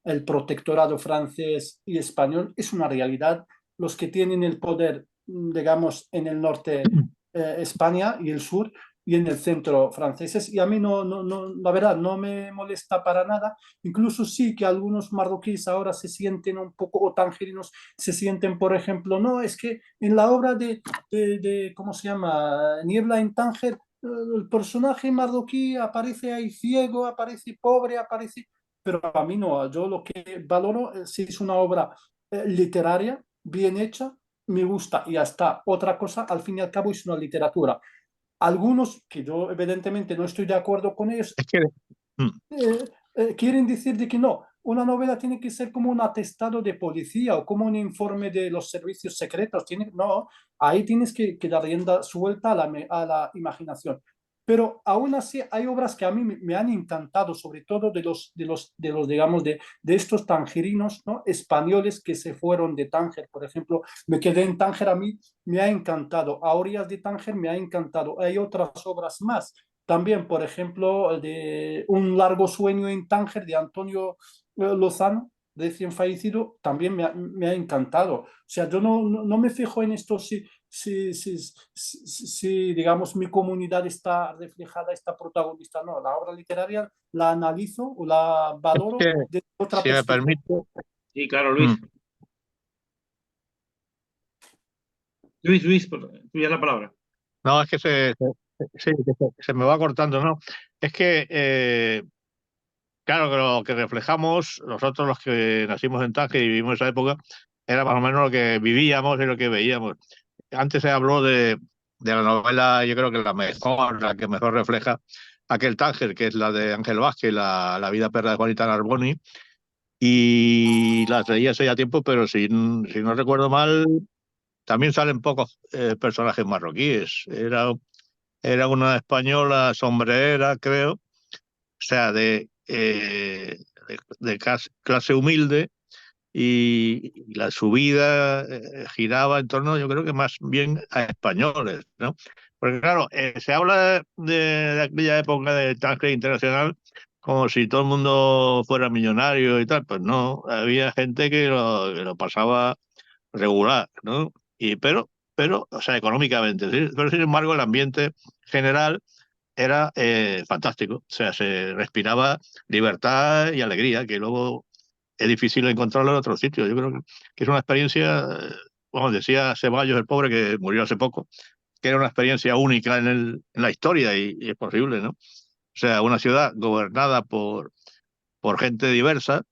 el protectorado francés y español. Es una realidad. Los que tienen el poder, digamos, en el norte, España y el sur, y en el centro franceses, y a mí la verdad no me molesta para nada. Incluso sí que algunos marroquíes ahora se sienten un poco, o tangerinos, se sienten, por ejemplo, no, es que en la obra ¿cómo se llama? Niebla en Tánger, el personaje marroquí aparece ahí ciego, aparece pobre, aparece... Pero a mí no, yo lo que valoro si es una obra literaria, bien hecha, me gusta y hasta otra cosa, al fin y al cabo es una literatura. Algunos, que yo evidentemente no estoy de acuerdo con ellos, Es que, mm, quieren decir de que no, una novela tiene que ser como un atestado de policía o como un informe de los servicios secretos. No, ahí tienes que dar rienda suelta a la imaginación. Pero aún así hay obras que a mí me han encantado, sobre todo digamos, de estos tangerinos, ¿no? Españoles que se fueron de Tánger. Por ejemplo, me quedé en Tánger, a mí me ha encantado. A orillas de Tánger me ha encantado. Hay otras obras más también, por ejemplo, de Un largo sueño en Tánger de Antonio Lozano, recién fallecido, también me ha encantado. O sea, yo no me fijo en esto si, digamos, mi comunidad está reflejada, está protagonista. No, la obra literaria la analizo o la es valoro que, desde otra si me perspectiva. permite, Sí, claro, mm, Luis. Luis, tuya la palabra. no, es que sí, que se me va cortando, ¿no? Es que, claro, que lo que reflejamos, nosotros los que nacimos en Tánger y vivimos esa época, era más o menos lo que vivíamos y lo que veíamos. Antes se habló de la novela, yo creo que la que mejor refleja aquel Tánger, que es la de Ángel Vázquez, la vida perra de Juanita Narboni, y la leí hace ya tiempo, pero si no recuerdo mal, también salen pocos personajes marroquíes. Era una española sombrerera, creo, o sea, de clase humilde, y la subida giraba en torno, yo creo que más bien a españoles, ¿no? Porque claro, se habla de aquella época de Tánger Internacional como si todo el mundo fuera millonario y tal, pues no, había gente que lo pasaba regular, ¿no? O sea, económicamente, ¿sí? Pero sin embargo el ambiente general era fantástico, o sea, se respiraba libertad y alegría, que luego es difícil encontrarlo en otros sitios. Yo creo que es una experiencia, bueno, decía Ceballos, el pobre, que murió hace poco, que era una experiencia única en la historia y es posible, ¿no? O sea, una ciudad gobernada por gente diversa,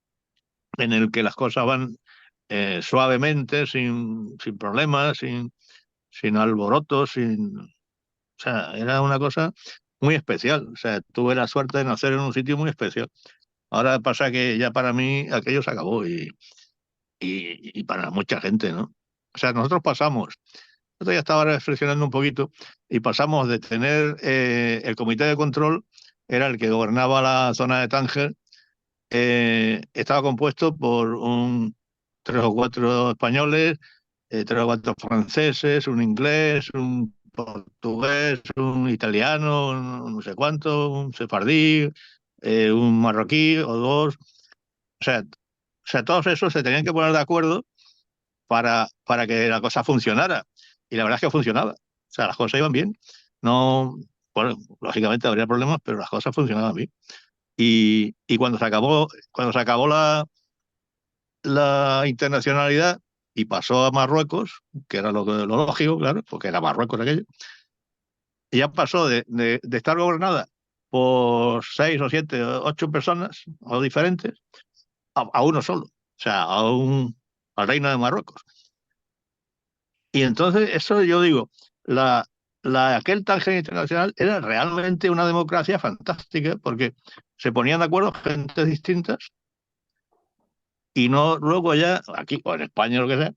en el que las cosas van suavemente, sin problemas, sin alborotos, o sea, era una cosa muy especial. O sea, tuve la suerte de nacer en un sitio muy especial. Ahora pasa que ya para mí aquello se acabó y para mucha gente, ¿no? O sea, nosotros pasamos, yo ya estaba reflexionando un poquito, y pasamos de tener el comité de control, era el que gobernaba la zona de Tánger, estaba compuesto por tres o cuatro españoles, tres o cuatro franceses, un inglés, un portugués, un italiano, no sé cuánto, un sefardí, un marroquí o dos. O sea, todos esos se tenían que poner de acuerdo para que la cosa funcionara. Y la verdad es que funcionaba. O sea, las cosas iban bien. No, bueno, lógicamente habría problemas, pero las cosas funcionaban bien. Y cuando se acabó la internacionalidad y pasó a Marruecos, que era lo lógico, claro, porque era Marruecos aquello, y ya pasó de estar gobernada por 6 o 7 o 8 personas o diferentes a uno solo, o sea, al reino de Marruecos. Y entonces, eso yo digo, la, aquel Tánger Internacional era realmente una democracia fantástica, porque se ponían de acuerdo gentes distintas, y no luego ya, aquí o en España o lo que sea,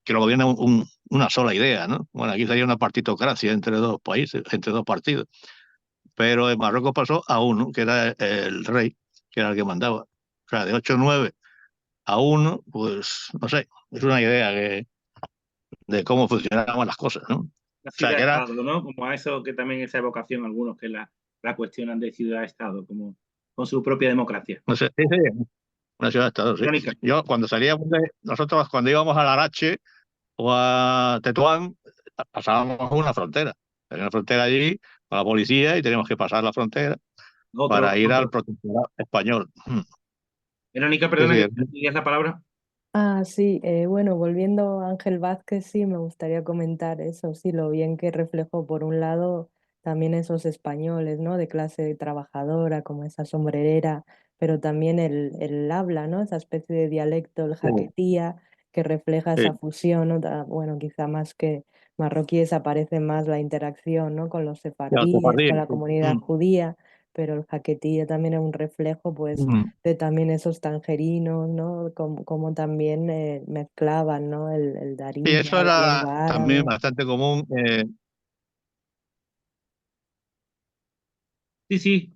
que lo gobierna una sola idea, ¿no? Bueno, aquí sería una partitocracia entre dos países, entre dos partidos. Pero en Marruecos pasó a uno, que era el rey, que era el que mandaba. O sea, de 8 o 9 a uno, pues no sé, es una idea de cómo funcionaban las cosas, ¿no? O La sea, que era, ciudad-estado, ¿no? Como a eso que también esa evocación, algunos que la cuestionan de ciudad-estado, como con su propia democracia. no sé, sí, sí, una ciudad-estado, sí. Crónica. Yo, nosotros cuando íbamos a Larache o a Tetuán, pasábamos una frontera. Hay una frontera allí a la policía y teníamos que pasar la frontera para ir al Otro. protectorado español. Verónica, Sí, perdona sí, que te digas la palabra. Ah, sí, bueno, volviendo a Ángel Vázquez, sí, me gustaría comentar eso, sí, lo bien que reflejó por un lado también esos españoles, ¿no? De clase trabajadora, como esa sombrerera, pero también el habla, ¿no? Esa especie de dialecto, el sí, jaquetía, que refleja esa sí. fusión, ¿no? Bueno, quizá más que marroquíes aparece más la interacción, ¿no? Con los Y al sefardíes, sefardí, con la sí. comunidad judía, pero el jaquetía también es un reflejo, pues de también esos tangerinos, ¿no? Como también mezclaban, ¿no? El Y darín, eso la era hierba también árabe. bastante común. Sí, sí.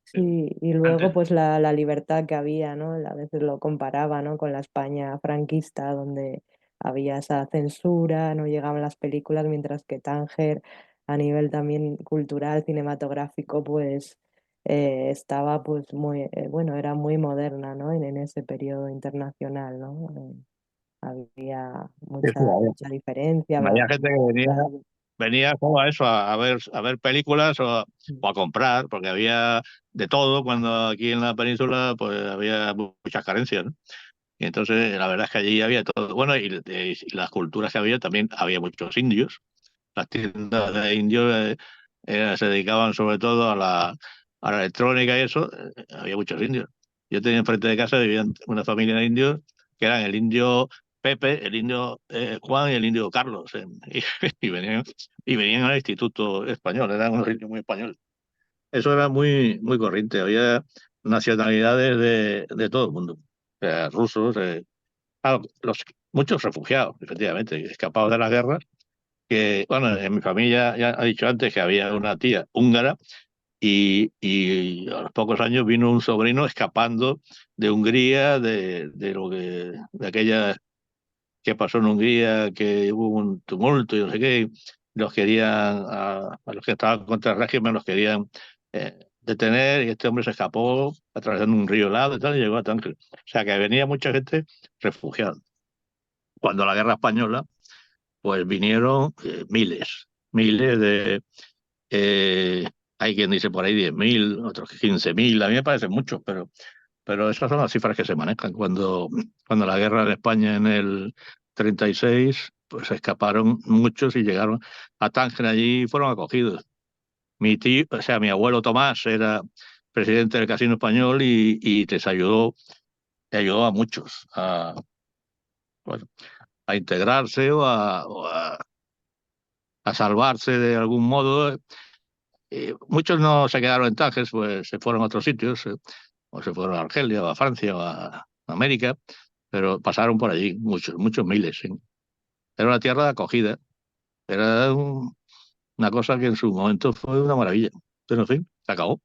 Sí, y luego Antes. pues la libertad que había, ¿no? A veces lo comparaba, ¿no? Con la España franquista, donde había esa censura, no llegaban las películas, mientras que Tánger, a nivel también cultural, cinematográfico, pues estaba pues muy, bueno, era muy moderna, ¿no? En ese periodo internacional, ¿no? Había Sí, sí, mucha diferencia, había gente que claro. venía como a eso, a ver películas o a comprar, porque había de todo cuando aquí en la península pues había muchas carencias, ¿no? Y entonces la verdad es que allí había todo. Bueno, y las culturas que había, también había muchos indios. Las tiendas de indios se dedicaban sobre todo a la electrónica y eso. Había muchos indios. Yo tenía enfrente de casa, vivían una familia de indios, que eran el indio Pepe, el indio Juan y el indio Carlos. Y venían al Instituto Español, eran unos indios muy españoles. Eso era muy corriente. Había nacionalidades de todo el mundo. O sea, rusos, muchos refugiados, efectivamente, escapados de las guerras que, bueno, en mi familia ya ha dicho antes que había una tía húngara y a los pocos años vino un sobrino escapando de Hungría, de aquella que pasó en Hungría, que hubo un tumulto y no sé qué, los querían, a los que estaban contra el régimen, los querían detener y este hombre se escapó atravesando un río helado y tal y llegó a Tánger. O sea que venía mucha gente refugiada. Cuando la guerra española pues vinieron miles eh, hay quien dice por ahí 10.000, otros 15.000, a mí me parecen muchos, pero esas son las cifras que se manejan. Cuando la guerra de España en el 36, pues escaparon muchos y llegaron a Tánger allí y fueron acogidos. Mi tío, o sea, mi abuelo Tomás era presidente del Casino Español y ayudó a muchos bueno, a integrarse a salvarse de algún modo. Muchos no se quedaron en Tajes, pues se fueron a otros sitios, o se fueron a Argelia, o a Francia, o a América, pero pasaron por allí, muchos miles. ¿Sí? Era una tierra de acogida, era una cosa que en su momento fue una maravilla. Pero en fin, se acabó.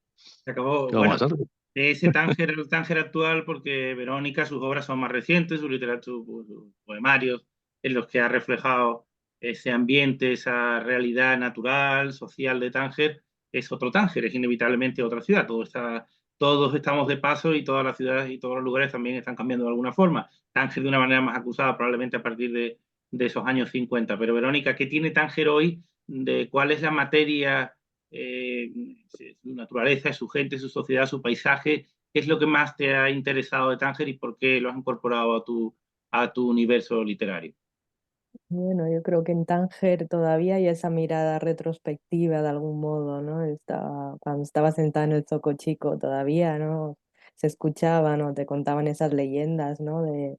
Se acabó. ¿Qué vamos Bueno, a hacer? de ese Tánger, el Tánger actual, porque Verónica, sus obras son más recientes, su literatura, sus poemarios, en los que ha reflejado ese ambiente, esa realidad natural, social de Tánger, es otro Tánger, es inevitablemente otra ciudad. Todos estamos de paso y todas las ciudades y todos los lugares también están cambiando de alguna forma. Tánger de una manera más acusada, probablemente a partir de esos años 50. Pero Verónica, ¿qué tiene Tánger hoy? ¿Cuál es la materia? eh, Su naturaleza, su gente, su sociedad, su paisaje? ¿Qué es lo que más te ha interesado de Tánger y por qué lo has incorporado a tu universo literario? Bueno, yo creo que en Tánger todavía hay esa mirada retrospectiva de algún modo, ¿no? Cuando estaba sentada en el Zoco Chico todavía, ¿no? Se escuchaban o te contaban esas leyendas, ¿no? De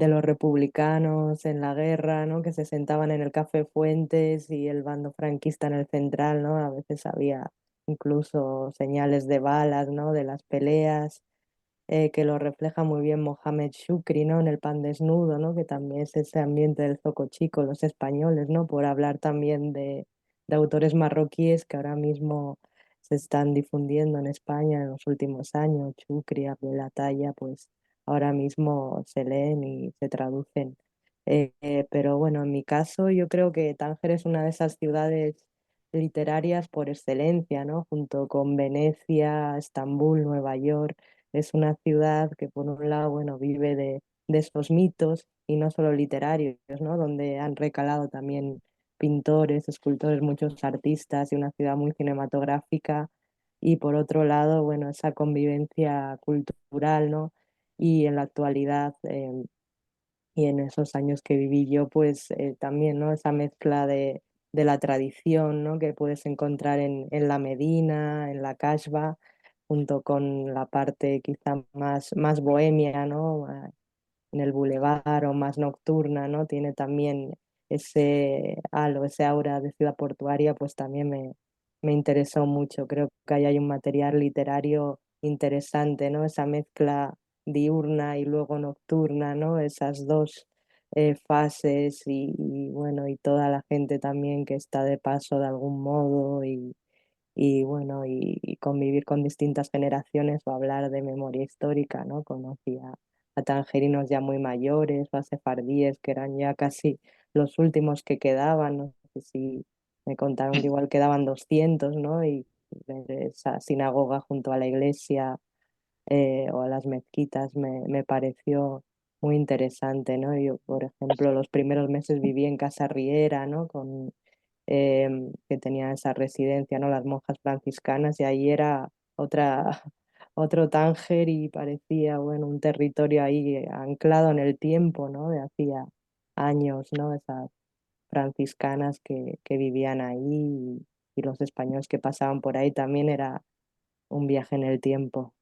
los republicanos en la guerra, ¿no? Que se sentaban en el Café Fuentes y el bando franquista en el central, ¿no? A veces había incluso señales de balas, ¿no? De las peleas, que lo refleja muy bien Mohamed Shukri, ¿no? En El pan desnudo, ¿no? Que también es ese ambiente del zoco chico, los españoles, ¿no? Por hablar también de autores marroquíes que ahora mismo se están difundiendo en España en los últimos años. Shukri, Abdel Ataya, pues ahora mismo se leen y se traducen. Pero bueno, en mi caso yo creo que Tánger es una de esas ciudades literarias por excelencia, ¿no? Junto con Venecia, Estambul, Nueva York. Es una ciudad que por un lado, bueno, vive de esos mitos y no solo literarios, ¿no? Donde han recalado también pintores, escultores, muchos artistas y una ciudad muy cinematográfica. Y por otro lado, bueno, esa convivencia cultural, ¿no? Y en la actualidad, y en esos años que viví yo, pues también, ¿no? Esa mezcla de la tradición, ¿no? Que puedes encontrar en la Medina, en la Casbah, junto con la parte quizá más bohemia, ¿no? En el bulevar o más nocturna, ¿no? Tiene también ese halo, ese aura de ciudad portuaria, pues también me interesó mucho. Creo que ahí hay un material literario interesante, ¿no? Esa mezcla diurna y luego nocturna, ¿no? Esas dos fases bueno, y toda la gente también que está de paso de algún modo y bueno, y convivir con distintas generaciones o hablar de memoria histórica, ¿no? Conocí a tangerinos ya muy mayores o a sefardíes que eran ya casi los últimos que quedaban, no sé si me contaron que igual quedaban 200, ¿no? Y ver esa sinagoga junto a la iglesia o a las mezquitas me pareció muy interesante, ¿no? Yo, por ejemplo, los primeros meses viví en Casa Riera, ¿no? Que tenía esa residencia, ¿no? Las monjas franciscanas, y ahí era otra, otro Tánger y parecía, bueno, un territorio ahí anclado en el tiempo, ¿no? De hacía años, ¿no? Esas franciscanas que vivían ahí y los españoles que pasaban por ahí también era un viaje en el tiempo.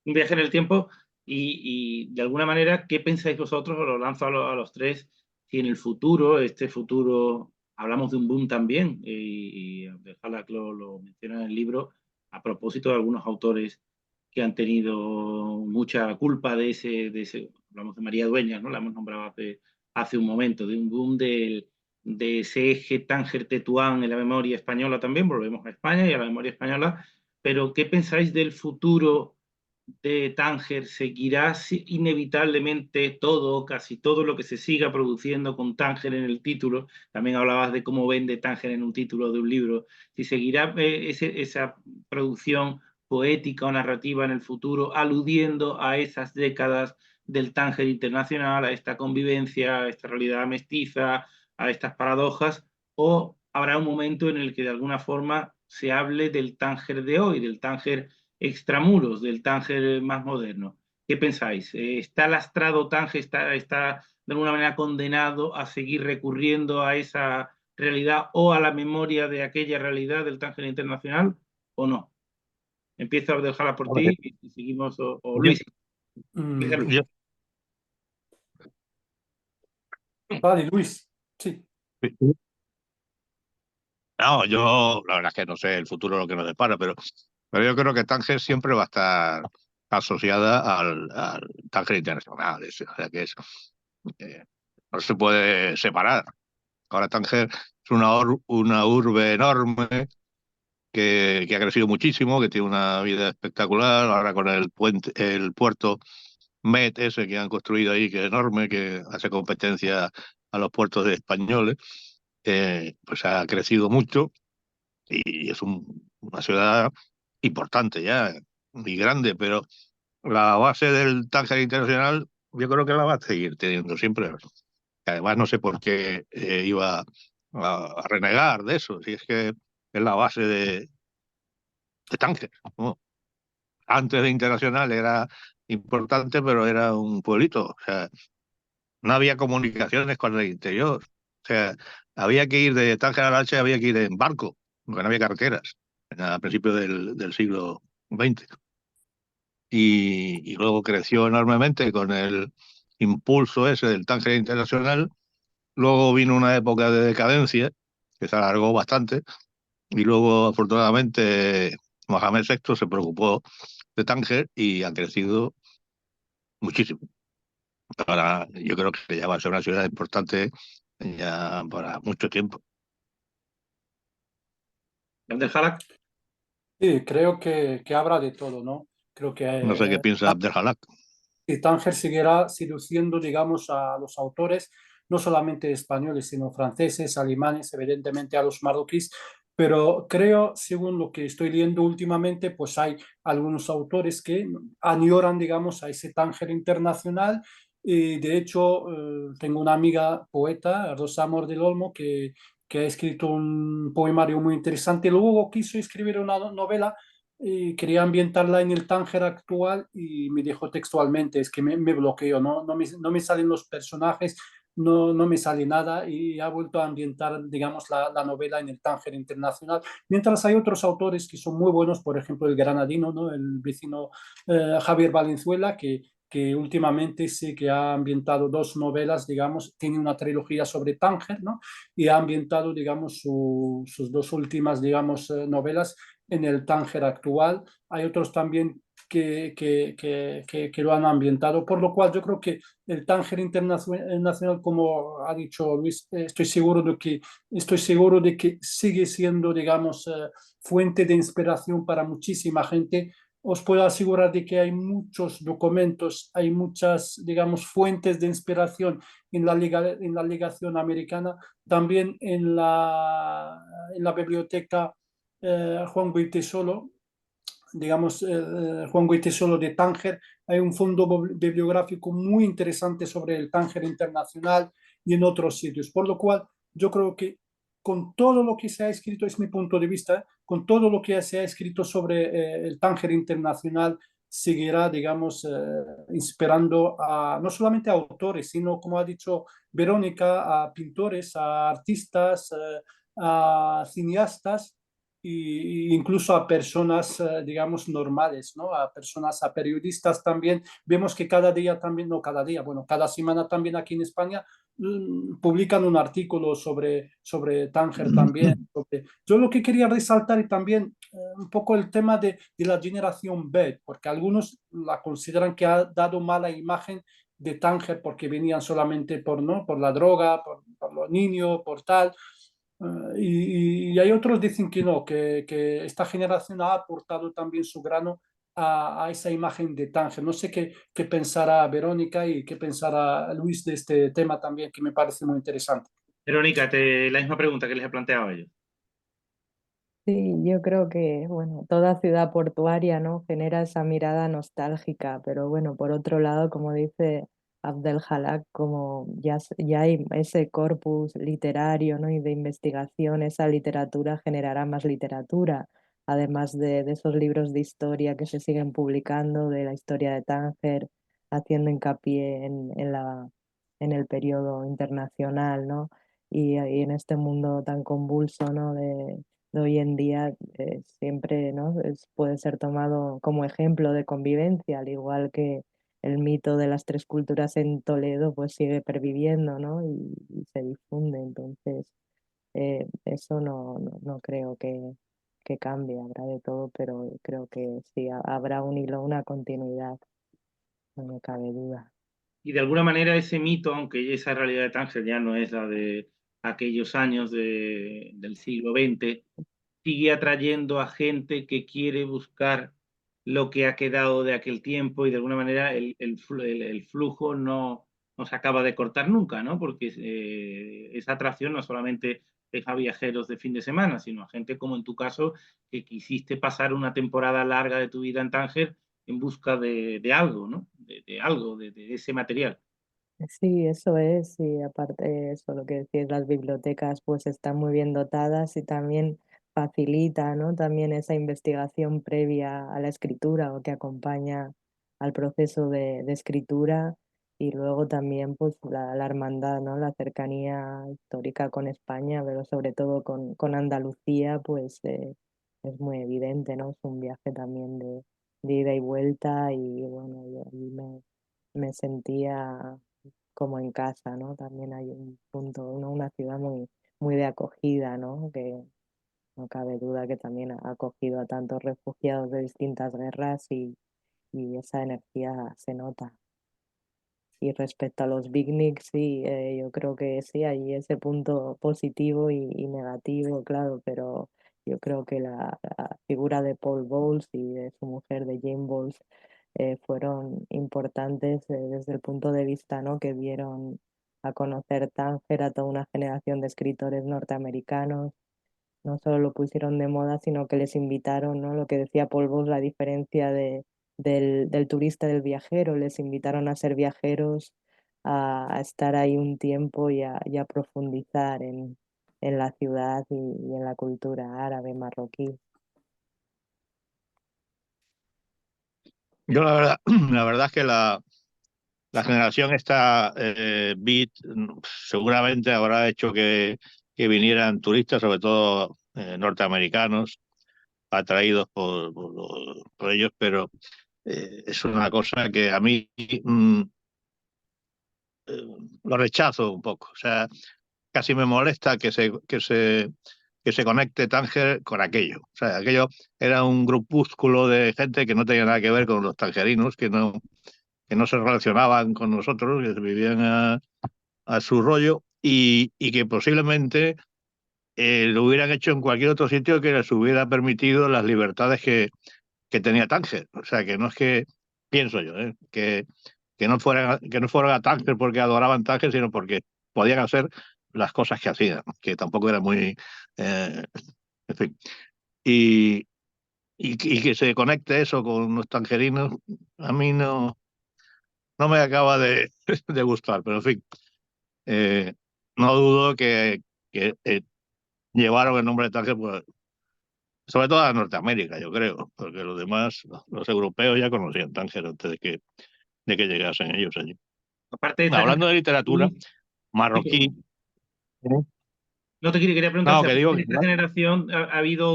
Un viaje en el tiempo y de alguna manera, ¿qué pensáis vosotros? Os lo lanzo a los tres, si en el futuro, este futuro, hablamos de un boom también, y Abdelhalak lo menciona en el libro, a propósito de algunos autores que han tenido mucha culpa de ese, hablamos de María Dueñas, ¿no? La hemos nombrado hace un momento, de un boom de ese eje Tánger-Tetuán en la memoria española también, volvemos a España y a la memoria española, pero ¿qué pensáis del futuro de Tánger? ¿Seguirá inevitablemente todo, casi todo lo que se siga produciendo con Tánger en el título? También hablabas de cómo vende Tánger en un título de un libro. Si seguirá esa producción poética o narrativa en el futuro, aludiendo a esas décadas del Tánger internacional, a esta convivencia, a esta realidad mestiza, a estas paradojas, o habrá un momento en el que de alguna forma se hable del Tánger de hoy, del Tánger extramuros, del Tánger más moderno. ¿Qué pensáis? ¿Está lastrado Tánger? ¿Está de alguna manera condenado a seguir recurriendo a esa realidad o a la memoria de aquella realidad del Tánger internacional o no? Empiezo a dejarla por Hombre, ti y seguimos, o yo- Luis. Mm, yo- vale, Luis, sí. no, yo la verdad es que no sé el futuro lo que nos depara, pero yo creo que Tánger siempre va a estar asociada al Tánger internacional. O sea que eh, no se puede separar. Ahora Tánger es una urbe enorme que ha crecido muchísimo, que tiene una vida espectacular. Ahora con el puerto Met ese que han construido ahí, que es enorme, que hace competencia a los puertos españoles, pues ha crecido mucho y es una ciudad importante ya, muy grande, pero la base del Tánger Internacional yo creo que la va a seguir teniendo siempre. Además, no sé por qué iba a renegar de eso, si es que es la base de Tánger, ¿no? Antes de Internacional era importante, pero era un pueblito, o sea, no había comunicaciones con el interior, o sea, había que ir de Tánger a Elche, había que ir en barco, porque no había carreteras, a principios del siglo XX. Y luego creció enormemente con el impulso ese del Tánger Internacional. Luego vino una época de decadencia, que se alargó bastante, y luego, afortunadamente, Mohamed VI se preocupó de Tánger y ha crecido muchísimo. Ahora yo creo que ya va a ser una ciudad importante ya para mucho tiempo. Abdelhalak. Sí, creo que habrá de todo, ¿no? Creo que No sé qué piensa Abdelhalak. Tánger seguirá seduciendo, digamos, a los autores, no solamente españoles, sino franceses, alemanes, evidentemente a los marroquíes, pero creo, según lo que estoy leyendo últimamente, pues hay algunos autores que añoran, digamos, a ese Tánger internacional Y de hecho, tengo una amiga poeta, Rosa Amor del Olmo, que ha escrito un poemario muy interesante. Luego quiso escribir una novela y quería ambientarla en el Tánger actual y me dijo textualmente, es que me bloqueo, no me salen los personajes, no me sale nada y ha vuelto a ambientar, digamos, la novela en el Tánger internacional. Mientras hay otros autores que son muy buenos, por ejemplo, el granadino, ¿no? El vecino Javier Valenzuela, que últimamente sí que ha ambientado dos novelas, digamos, tiene una trilogía sobre Tánger, ¿no? Y ha ambientado, digamos, sus dos últimas, digamos, novelas en el Tánger actual. Hay otros también que lo han ambientado, por lo cual yo creo que el Tánger internacional, como ha dicho Luis, estoy seguro de que sigue siendo, digamos, fuente de inspiración para muchísima gente. Os puedo asegurar de que hay muchos documentos, hay muchas, digamos, fuentes de inspiración en la legación americana, también en la biblioteca Juan Goytisolo, digamos, Juan Goytisolo de Tánger. Hay un fondo bibliográfico muy interesante sobre el Tánger internacional y en otros sitios, por lo cual yo creo que con todo lo que se ha escrito, es mi punto de vista, con todo lo que se ha escrito sobre el Tánger internacional, seguirá, digamos, inspirando a, no solamente a autores, sino, como ha dicho Verónica, a pintores, a artistas, a cineastas incluso a personas, digamos, normales, ¿no? A personas, a periodistas también. Vemos que cada día también, no cada día, bueno, cada semana también aquí en España publican un artículo sobre Tánger también. Yo lo que quería resaltar y también un poco el tema de la generación B, porque algunos la consideran que ha dado mala imagen de Tánger porque venían solamente por, ¿no? por la droga, por los niños, por tal. Y hay otros que dicen que no, que esta generación ha aportado también su grano a esa imagen de Tánger. No sé qué pensará Verónica y qué pensará Luis de este tema también, que me parece muy interesante. Verónica, la misma pregunta que les he planteado a ellos. Sí, yo creo que, bueno, toda ciudad portuaria, ¿no? Genera esa mirada nostálgica, pero bueno, por otro lado, como dice Abdel Halak, como ya hay ese corpus literario, ¿no? Y de investigación, esa literatura generará más literatura, además de esos libros de historia que se siguen publicando, de la historia de Tánger, haciendo hincapié en el periodo internacional, ¿no? Y en este mundo tan convulso, ¿no? De hoy en día siempre, ¿no? Puede ser tomado como ejemplo de convivencia, al igual que el mito de las tres culturas en Toledo pues sigue perviviendo, ¿no? Y se difunde. Entonces, eso no creo que cambie, habrá de todo, pero creo que sí, habrá un hilo, una continuidad, no me cabe duda. Y de alguna manera ese mito, aunque esa realidad de Tánger ya no es la de aquellos años del siglo XX, sigue atrayendo a gente que quiere buscar lo que ha quedado de aquel tiempo y de alguna manera el flujo no se acaba de cortar nunca, ¿no? Porque esa atracción no solamente deja viajeros de fin de semana, sino a gente como en tu caso, que quisiste pasar una temporada larga de tu vida en Tánger en busca de algo, ¿no? De algo, de ese material. Sí, eso es, y aparte de eso, lo que decís, las bibliotecas pues están muy bien dotadas y también facilita, ¿no? También esa investigación previa a la escritura o que acompaña al proceso de escritura y luego también pues la hermandad, ¿no? La cercanía histórica con España, pero sobre todo con Andalucía, pues es muy evidente, ¿no? Es un viaje también de ida y vuelta y bueno, yo allí me sentía como en casa, ¿no? También hay un punto, una ciudad muy de acogida, ¿no? Que no cabe duda que también ha acogido a tantos refugiados de distintas guerras y esa energía se nota. Y respecto a los picnics, sí, yo creo que sí, hay ese punto positivo y negativo, claro, pero yo creo que la figura de Paul Bowles y de su mujer, de Jane Bowles, fueron importantes desde el punto de vista, ¿no? Que dieron a conocer Tánger a toda una generación de escritores norteamericanos. No solo lo pusieron de moda, sino que les invitaron, ¿no? Lo que decía Paul Bowles, la diferencia del turista del viajero, les invitaron a ser viajeros a estar ahí un tiempo y a profundizar en la ciudad y en la cultura árabe marroquí. Yo la verdad, la verdad es que la generación esta Beat seguramente habrá hecho que vinieran turistas, sobre todo norteamericanos, atraídos por ellos, pero es una cosa que a mí lo rechazo un poco. O sea, casi me molesta que se conecte Tánger con aquello. O sea, aquello era un grupúsculo de gente que no tenía nada que ver con los tangerinos, que no se relacionaban con nosotros, que vivían a su rollo y que posiblemente lo hubieran hecho en cualquier otro sitio que les hubiera permitido las libertades que tenía Tánger. O sea, que no es que, pienso yo, que no fueran a Tánger porque adoraban Tánger, sino porque podían hacer las cosas que hacían, que tampoco era muy... en fin. Y, y que se conecte eso con los tangerinos, a mí no me acaba de gustar, pero en fin, eh, no dudo que llevaron el nombre de Tánger, pues, sobre todo a Norteamérica, yo creo, porque los demás, los europeos ya conocían Tánger antes de que llegasen ellos allí. Aparte de esta Hablando de literatura generación, marroquí, no te quería preguntar no, si que aparte digo de que esta generación ha habido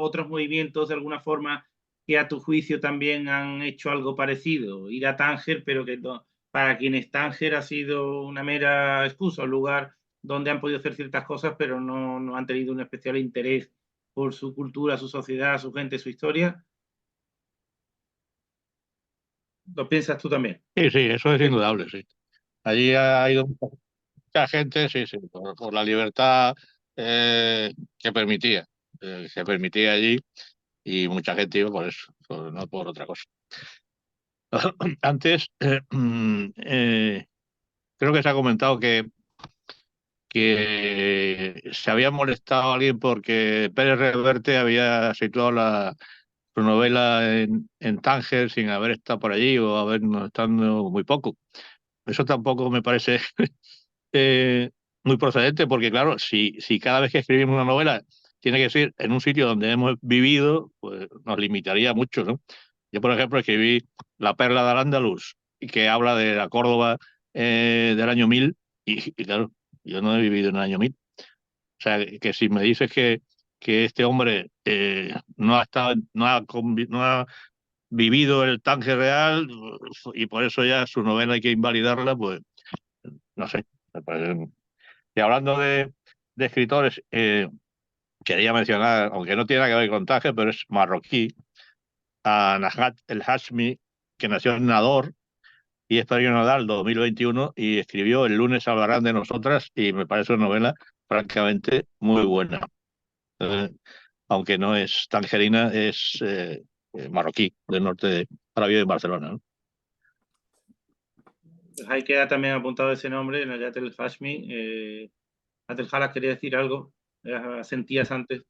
otros movimientos de alguna forma que a tu juicio también han hecho algo parecido, ir a Tánger, pero que para quienes Tánger ha sido una mera excusa, un lugar donde han podido hacer ciertas cosas, pero no han tenido un especial interés por su cultura, su sociedad, su gente, su historia. ¿Lo piensas tú también? sí, sí, eso es indudable, sí. Allí ha ido mucha gente, sí, sí, por la libertad que permitía, allí, y mucha gente iba por eso, no por otra cosa. Antes, creo que se ha comentado que se había molestado a alguien porque Pérez Reverte había situado su novela en Tánger sin haber estado por allí o haber no estando muy poco. Eso tampoco me parece eh, muy procedente, porque claro, si cada vez que escribimos una novela tiene que ser en un sitio donde hemos vivido, pues nos limitaría mucho, ¿no? Yo, por ejemplo, escribí La perla de Al-Ándalus, y que habla de la Córdoba del año 1000, y claro, yo no he vivido en el año 1000. O sea, que si me dices que este hombre no ha estado, no ha vivido el Tánger real y por eso ya su novela hay que invalidarla, pues no sé. Me parece... Y hablando de escritores, quería mencionar, aunque no tiene nada que ver con Tánger, pero es marroquí, a Najat El Hashmi, que nació en Nador y es premio Nobel 2021 y escribió El lunes hablarán de nosotras y me parece una novela francamente muy buena. Eh, Aunque no es tangerina, es marroquí, del norte de... Ahora vive en Barcelona, ¿no? Pues ahí queda también apuntado ese nombre, Nayat El Hashmi. Abdel Halas quería decir algo, sentías antes.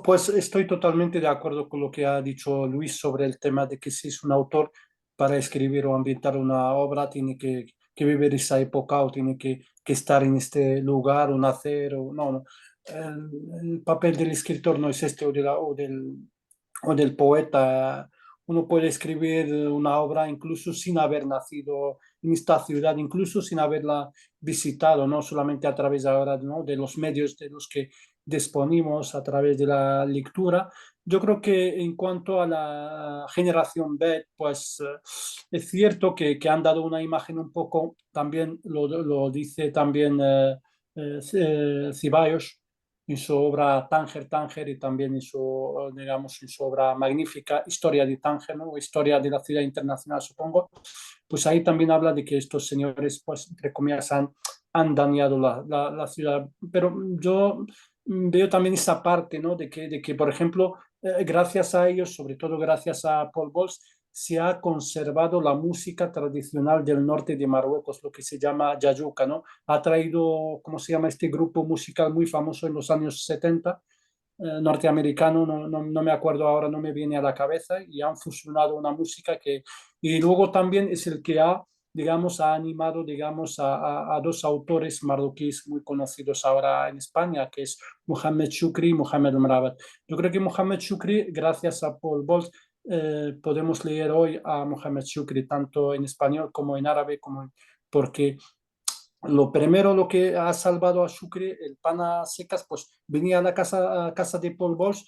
Pues estoy totalmente de acuerdo con lo que ha dicho Luis sobre el tema de que si es un autor para escribir o ambientar una obra, tiene que vivir esa época o tiene que estar en este lugar o nacer o no, no. El papel del escritor no es este o del poeta. Uno puede escribir una obra incluso sin haber nacido en esta ciudad, incluso sin haberla visitado, no solamente a través ahora, ¿no?, de los medios de los que disponimos a través de la lectura. Yo creo que en cuanto a la generación B, pues es cierto que han dado una imagen un poco, también lo dice también Ceballos en su obra Tánger, Tánger y también en su, digamos, en su obra magnífica Historia de Tánger, ¿no?, Historia de la ciudad internacional, supongo. Pues ahí también habla de que estos señores, pues, entre comillas, han dañado la ciudad. Pero yo veo también esa parte, ¿no?, de que por ejemplo, gracias a ellos, sobre todo gracias a Paul Bols, se ha conservado la música tradicional del norte de Marruecos, lo que se llama Yayuca, ¿no? Ha traído, ¿cómo se llama este grupo musical muy famoso en los años 70? Norteamericano, no me acuerdo ahora, no me viene a la cabeza, y han fusionado una música que... Y luego también es el que ha digamos, ha animado, digamos, a dos autores marroquíes muy conocidos ahora en España, que es Mohamed Shukri y Mohamed Mrabat. Yo creo que Mohamed Shukri, gracias a Paul Bolt, podemos leer hoy a Mohamed Shukri tanto en español como en árabe, porque lo primero, lo que ha salvado a Shukri, el pana secas, pues venía a casa de Paul Bosch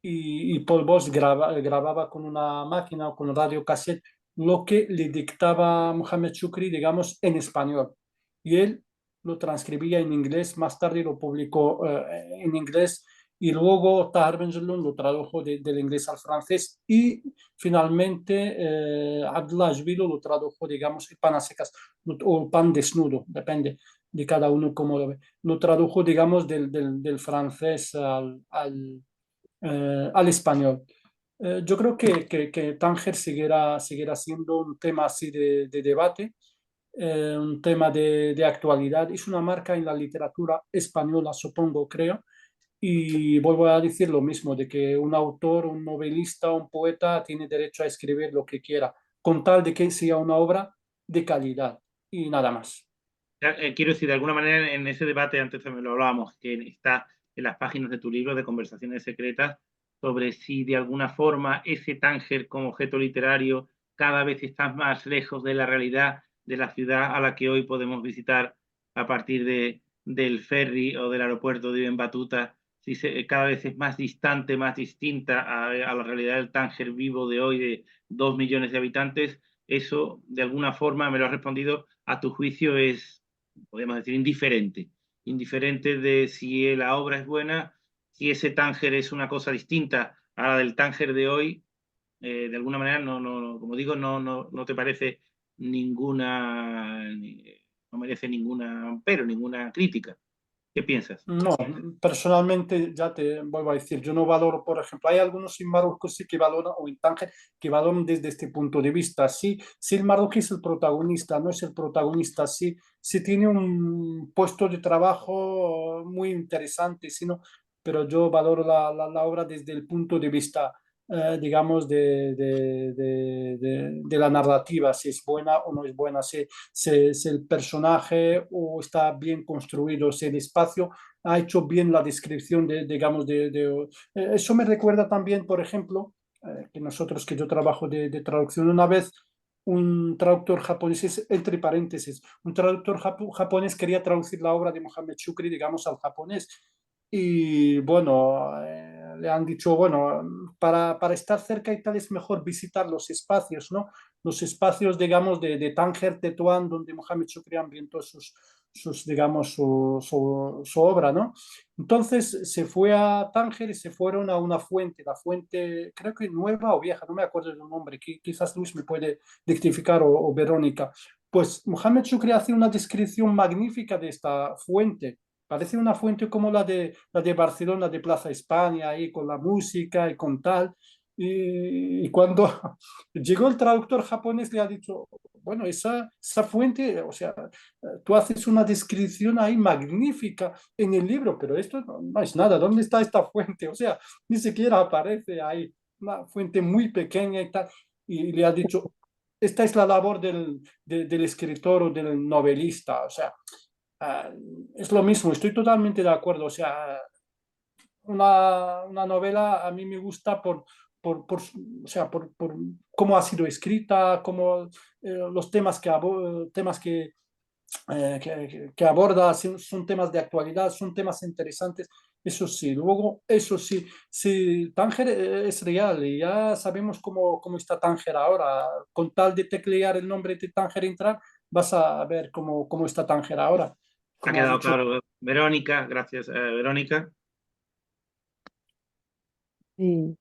y Paul Bosch grababa con una máquina o con radio cassette lo que le dictaba Mohamed Shukri, digamos, en español. Y él lo transcribía en inglés, más tarde lo publicó en inglés y luego Tahar Benjelloun lo tradujo del inglés al francés y finalmente Abdullah Jbilo lo tradujo, digamos, el pan a secas o pan desnudo, depende de cada uno cómo lo ve. Lo tradujo, digamos, del francés al español. Yo creo que Tánger seguirá siendo un tema así de debate, un tema de actualidad. Es una marca en la literatura española, supongo, creo. Y vuelvo a decir lo mismo, de que un autor, un novelista, un poeta tiene derecho a escribir lo que quiera, con tal de que sea una obra de calidad y nada más. Quiero decir, de alguna manera, en ese debate, antes también lo hablábamos, que está en las páginas de tu libro de Conversaciones Secretas, sobre si de alguna forma ese Tánger como objeto literario cada vez está más lejos de la realidad de la ciudad a la que hoy podemos visitar a partir del ferry o del aeropuerto de Ibn Battuta, si cada vez es más distante, más distinta a la realidad del Tánger vivo de hoy de 2 millones de habitantes. Eso, de alguna forma, me lo has respondido, a tu juicio es, podemos decir, indiferente de si la obra es buena, si ese Tánger es una cosa distinta a la del Tánger de hoy, de alguna manera, como digo, no te parece ninguna, no merece ninguna, pero ninguna crítica. ¿Qué piensas? No, personalmente ya te vuelvo a decir, yo no valoro, por ejemplo, hay algunos en Marruecos sí que valoran, o en Tánger, que valoran desde este punto de vista. Sí, si el marroquí es el protagonista, no es el protagonista, sí, sí tiene un puesto de trabajo muy interesante, sí, no, pero yo valoro la obra desde el punto de vista, digamos, de la narrativa, si es buena o no es buena, si el personaje o está bien construido, si el espacio ha hecho bien la descripción digamos, eso me recuerda también, por ejemplo, que yo trabajo de traducción una vez, un traductor japonés, entre paréntesis, un traductor japonés quería traducir la obra de Mohamed Shukri, digamos, al japonés. Y bueno, le han dicho, bueno, para estar cerca y tal es mejor visitar los espacios, ¿no? Los espacios, digamos, de Tánger, Tetuán, donde Mohamed Shukri ambientó digamos, su obra, ¿no? Entonces se fue a Tánger y se fueron a una fuente, la fuente, creo que nueva o vieja, no me acuerdo del nombre, quizás Luis me puede rectificar o Verónica. Pues Mohamed Shukri hace una descripción magnífica de esta fuente. Parece una fuente como la de Barcelona, de Plaza España, ahí con la música y con tal. Y cuando llegó el traductor japonés, le ha dicho, bueno, esa fuente, o sea, tú haces una descripción ahí magnífica en el libro, pero esto no es nada. ¿Dónde está esta fuente? O sea, ni siquiera aparece ahí una fuente muy pequeña y tal. Y le ha dicho, esta es la labor del escritor o del novelista. O sea, uh, es lo mismo, estoy totalmente de acuerdo. O sea, una novela a mí me gusta o sea, por cómo ha sido escrita, cómo, los temas que aborda son temas de actualidad, son temas interesantes, eso sí. Luego, eso sí, si Tánger es real y ya sabemos cómo está Tánger ahora, con tal de teclear el nombre de Tánger entrar, vas a ver cómo está Tánger ahora. Ha Como has quedado dicho, claro, Verónica, gracias, Verónica. Sí,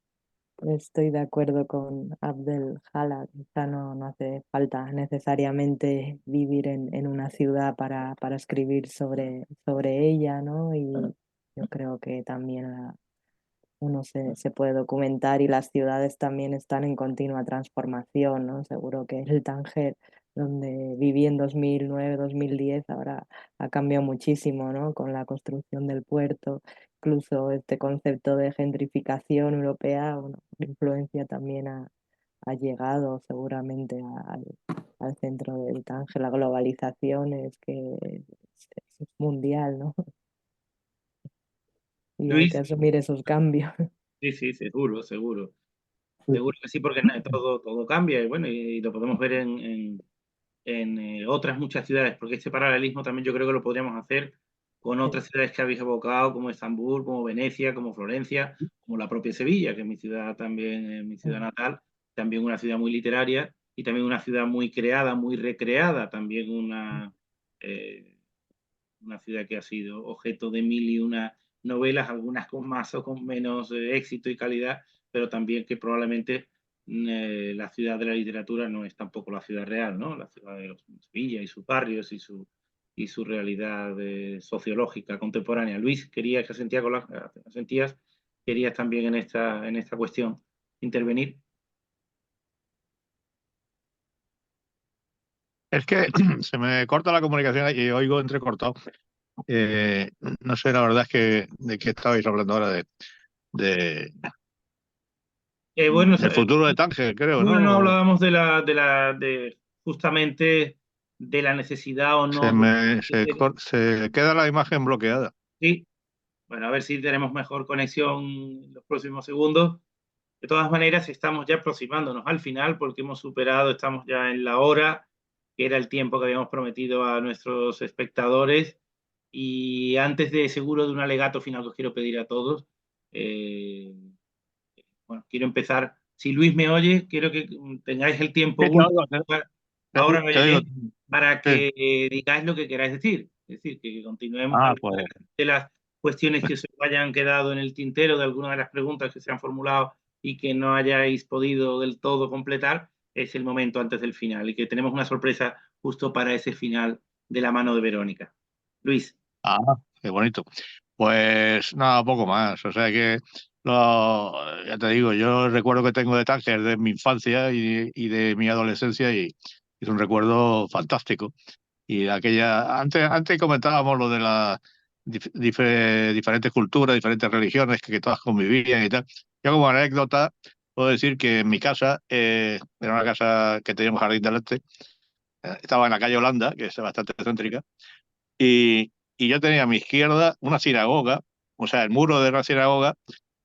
estoy de acuerdo con Abdel Hala. Quizá no hace falta necesariamente vivir en una ciudad para escribir sobre ella, ¿no? Y yo creo que también uno se puede documentar y las ciudades también están en continua transformación, ¿no? Seguro que el Tánger, donde viví en 2009, 2010, ahora ha cambiado muchísimo, ¿no? Con la construcción del puerto, incluso este concepto de gentrificación europea, bueno, influencia también ha llegado seguramente al centro del Tánger. La globalización es mundial, ¿no? Y hay que Luis, asumir esos cambios. sí, sí, seguro, seguro. Seguro que sí, porque todo cambia y bueno, y lo podemos ver en otras muchas ciudades, porque este paralelismo también yo creo que lo podríamos hacer con otras ciudades que habéis evocado, como Estambul, como Venecia, como Florencia, como la propia Sevilla, que es mi ciudad también, mi ciudad natal, también una ciudad muy literaria y también una ciudad muy creada, muy recreada, también una ciudad que ha sido objeto de mil y una novelas, algunas con más o con menos éxito y calidad, pero también que probablemente la ciudad de la literatura no es tampoco la ciudad real, ¿no? La ciudad de Sevilla y sus barrios y su realidad sociológica contemporánea. Luis, querías que sentías, querías también en esta cuestión intervenir. Es que se me corta la comunicación y oigo entrecortado. No sé, la verdad es que de qué estabais hablando ahora, de, Bueno, del futuro de Tánger, creo, bueno, no ¿no? hablábamos de justamente de la necesidad o no Se queda la imagen bloqueada. sí, bueno, a ver si tenemos mejor conexión en los próximos segundos. De todas maneras, estamos ya aproximándonos al final porque hemos superado, estamos ya en la hora, que era el tiempo que habíamos prometido a nuestros espectadores. Y antes de seguro de un alegato final que os quiero pedir a todos, eh, bueno, quiero empezar. Si Luis me oye, quiero que tengáis el tiempo Sí, último. Ahora me te oye oigo. bien, para Sí. que digáis lo que queráis decir. Es decir, que continuemos Ah, algunas pues de las cuestiones que se os hayan quedado en el tintero, de algunas de las preguntas que se han formulado y que no hayáis podido del todo completar, es el momento antes del final y que tenemos una sorpresa justo para ese final de la mano de Verónica. Luis. ah, qué bonito. Pues nada, poco más. O sea que, ya te digo, yo el recuerdo que tengo de Tánger de mi infancia y de mi adolescencia y es un recuerdo fantástico. Y antes comentábamos lo de las diferentes culturas, diferentes religiones que todas convivían y tal. Yo como anécdota puedo decir que en mi casa, era una casa que tenía un jardín delante, estaba en la calle Holanda, que es bastante céntrica, y yo tenía a mi izquierda una sinagoga, o sea, el muro de una sinagoga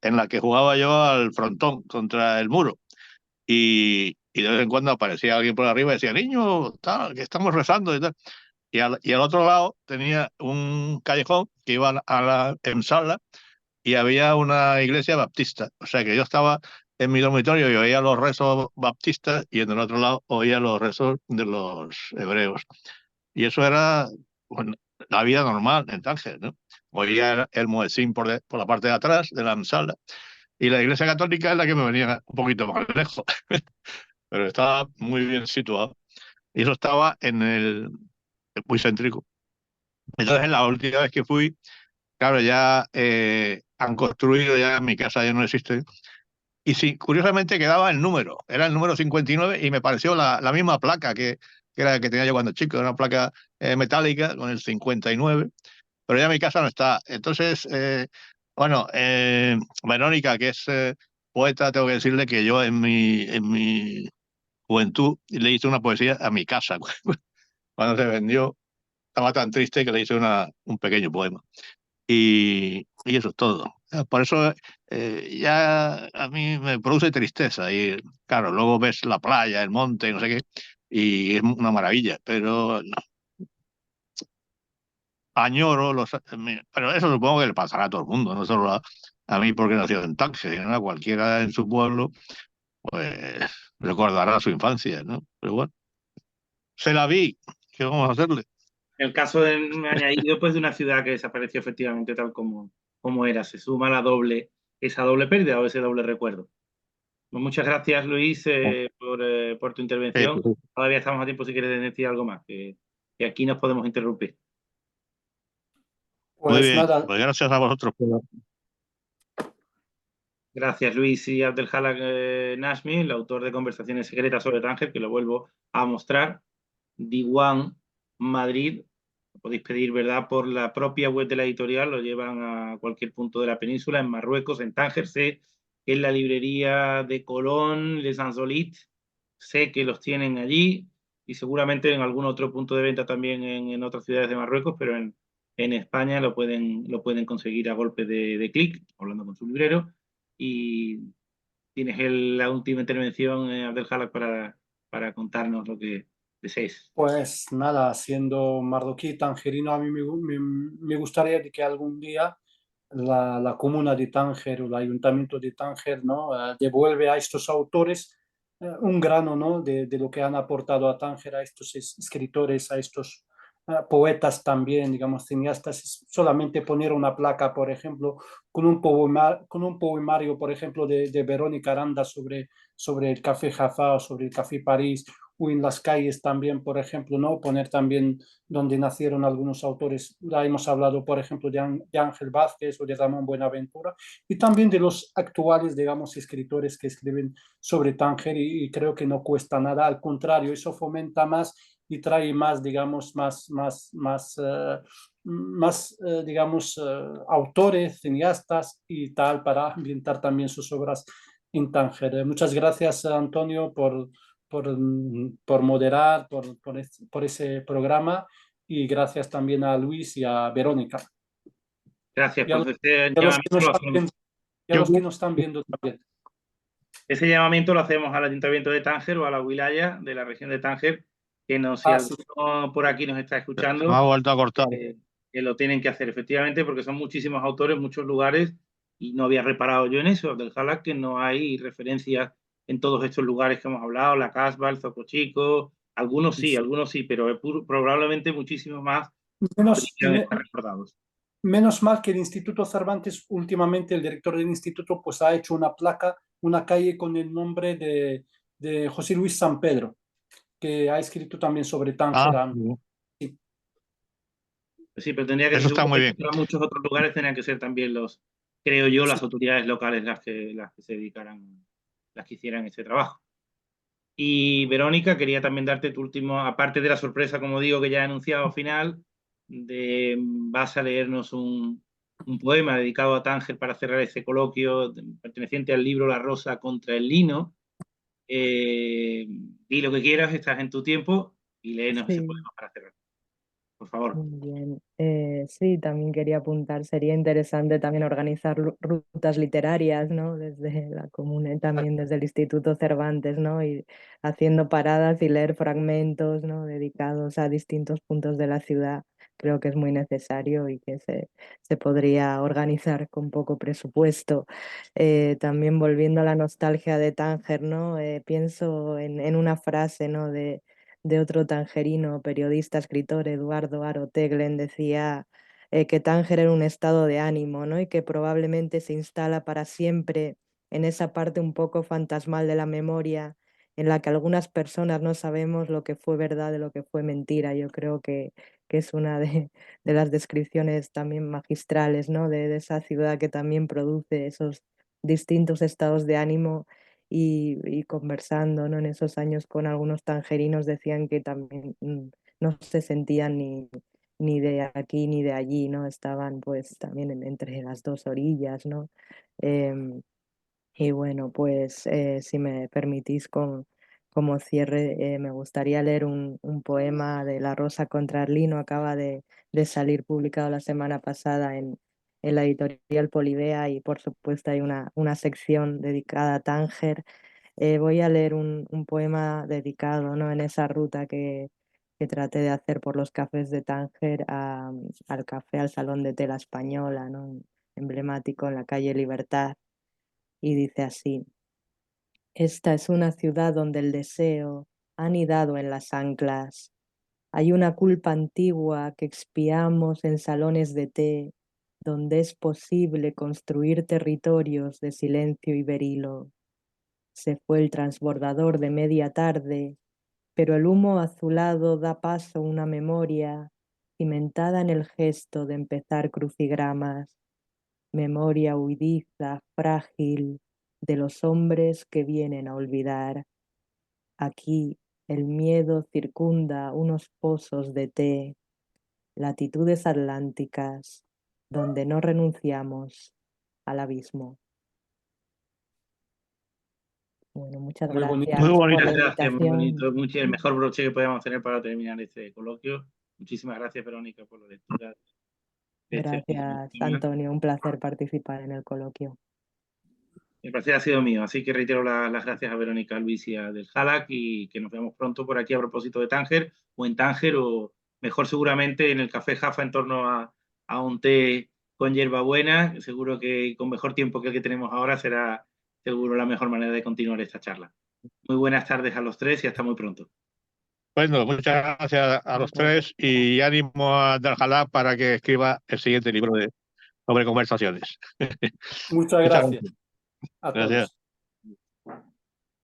en la que jugaba yo al frontón contra el muro. Y de vez en cuando aparecía alguien por arriba y decía, niño, tal, que estamos rezando y tal. Y al otro lado tenía un callejón que iba a la sala y había una iglesia baptista. O sea que yo estaba en mi dormitorio y oía los rezos baptistas y en el otro lado oía los rezos de los hebreos. Y eso era, bueno, la vida normal en Tánger, ¿no? Oía el muezzin por la parte de atrás de la sala y la iglesia católica es la que me venía un poquito más lejos, pero estaba muy bien situado. Y eso estaba muy céntrico. Entonces, la última vez que fui, claro, ya han construido, ya mi casa ya no existe. Y sí, curiosamente quedaba el número, era el número 59 y me pareció la misma placa que era la que tenía yo cuando chico, era una placa metálica con el 59, pero ya mi casa no está. Entonces, bueno, Verónica, que es poeta, tengo que decirle que yo en mi juventud le hice una poesía a mi casa. Cuando se vendió, estaba tan triste que le hice un pequeño poema. Y eso es todo. Por eso ya a mí me produce tristeza. Y claro, luego ves la playa, el monte, no sé qué, y es una maravilla. Pero no, añoro pero eso supongo que le pasará a todo el mundo, no solo a mí porque he nacido en Tánger, ¿no? A cualquiera en su pueblo, pues recordará su infancia, ¿no? Pero bueno, se la vi. ¿Qué vamos a hacerle? El caso de añadido pues, de una ciudad que desapareció efectivamente tal como era, se suma esa doble pérdida o ese doble recuerdo. Pues muchas gracias, Luis, por tu Sí, intervención. sí, sí. Todavía estamos a tiempo si quieres decir algo más, que aquí nos podemos interrumpir. Muy Pues bien, nada, pues gracias a vosotros. Gracias, Luis y Abdelhalak Nashmi, el autor de Conversaciones Secretas sobre Tánger, que lo vuelvo a mostrar. Diwan Madrid, lo podéis pedir, ¿verdad? Por la propia web de la editorial, lo llevan a cualquier punto de la península, en Marruecos, en Tánger, sé que es la librería de Colón, Les Insolites. Sé que los tienen allí y seguramente en algún otro punto de venta también en otras ciudades de Marruecos, pero en España lo pueden conseguir a golpe de clic, hablando con su librero. Y tienes la última intervención, Abdelhalak, para contarnos lo que desees. Pues nada, siendo marroquí tangerino, a mí me gustaría de que algún día la comuna de Tánger o el ayuntamiento de Tánger, ¿no? Devuelve a estos autores un grano, ¿no? De lo que han aportado a Tánger, a estos escritores, a estos poetas también, digamos, cineastas. Es solamente poner una placa, por ejemplo, con un poemario, por ejemplo, de Verónica Aranda sobre el Café Jaffa o sobre el Café París, o en las calles también, por ejemplo, ¿no? Poner también donde nacieron algunos autores. Ya hemos hablado, por ejemplo, de Ángel Vázquez o de Ramón Buenaventura, y también de los actuales, digamos, escritores que escriben sobre Tánger, y creo que no cuesta nada, al contrario, eso fomenta más y trae más, digamos, digamos, autores, cineastas y tal, para ambientar también sus obras en Tánger. Muchas gracias, Antonio, por moderar, por ese programa, y gracias también a Luis y a Verónica. Gracias, Y a pues ese y a los que llamamiento nos lo están hacemos. viendo, y a los que nos están viendo también. Ese llamamiento lo hacemos al Ayuntamiento de Tánger o a la Wilaya de la región de Tánger, que no, si Sí. alguno por aquí nos está Me ha escuchando, vuelto a cortar. que lo tienen que hacer, efectivamente, porque son muchísimos autores, muchos lugares, y no había reparado yo en eso, del Jalak, que no hay referencias en todos estos lugares que hemos hablado, la Casbah, el Zoco Chico, algunos sí, pero probablemente muchísimos más Menos, podrían estar recordados. menos mal que el Instituto Cervantes, últimamente el director del instituto, pues ha hecho una placa, una calle con el nombre de José Luis San Pedro, que ha escrito también sobre Tánger. Sí. Pues sí, pero tendría que ser, Eso está seguro muy que bien. para muchos otros lugares tendrían que ser también creo yo, las autoridades locales las que se dedicaran, las que hicieran ese trabajo. Y Verónica, quería también darte tu último, aparte de la sorpresa, como digo, que ya he anunciado final, vas a leernos un poema dedicado a Tánger para cerrar ese coloquio, perteneciente al libro La Rosa contra el Lino. Di lo que quieras, estás en tu tiempo, y léenos ese Sí. poema para cerrar, por favor. Muy bien. Sí, también quería apuntar, sería interesante también organizar rutas literarias, ¿no? Desde la comuna y también desde el Instituto Cervantes, ¿no? Y haciendo paradas y leer fragmentos, ¿no? Dedicados a distintos puntos de la ciudad. Creo que es muy necesario y que se podría organizar con poco presupuesto. También volviendo a la nostalgia de Tánger, ¿no? Pienso en una frase, ¿no? De otro tangerino, periodista, escritor, Eduardo Aro Teglen, decía que Tánger era un estado de ánimo, ¿no? Y que probablemente se instala para siempre en esa parte un poco fantasmal de la memoria en la que algunas personas no sabemos lo que fue verdad de lo que fue mentira. Yo creo que es una de las descripciones también magistrales, ¿no? De esa ciudad que también produce esos distintos estados de ánimo y conversando, ¿no? En esos años con algunos tangerinos decían que también no se sentían ni de aquí ni de allí, ¿no? Estaban pues también entre las dos orillas, ¿no? Em, y bueno, pues si me permitís como cierre, me gustaría leer un poema de La Rosa contra el Lino. Acaba de salir publicado la semana pasada en la editorial Polibea y por supuesto hay una sección dedicada a Tánger. Voy a leer un poema dedicado, ¿no? En esa ruta que traté de hacer por los cafés de Tánger al café, al Salón de Tela Española, ¿no? Emblemático en la calle Libertad. Y dice así: esta es una ciudad donde el deseo ha anidado en las anclas. Hay una culpa antigua que expiamos en salones de té, donde es posible construir territorios de silencio y berilo. Se fue el transbordador de media tarde, pero el humo azulado da paso a una memoria cimentada en el gesto de empezar crucigramas, memoria huidiza, frágil, de los hombres que vienen a olvidar. Aquí el miedo circunda unos pozos de té, latitudes atlánticas, donde no renunciamos al abismo. Bueno, muchas Muy bonito. gracias Muy por bonito. la Muchas gracias, muy bonito, invitación. el mejor broche que podemos tener para terminar este coloquio. Muchísimas gracias, Verónica, por la lectura de este Gracias, tema. Antonio. Un placer participar en el coloquio. El placer ha sido mío, así que reitero las gracias a Verónica, Luis y a Del Halak, y que nos vemos pronto por aquí a propósito de Tánger, o en Tánger, o mejor seguramente en el Café Jaffa en torno a un té con hierbabuena. Seguro que con mejor tiempo que el que tenemos ahora será seguro la mejor manera de continuar esta charla. Muy buenas tardes a los tres y hasta muy pronto. Bueno, muchas gracias a los tres y ánimo a Daljalá para que escriba el siguiente libro sobre conversaciones. Muchas Muchas gracias gracias. a Gracias. todos.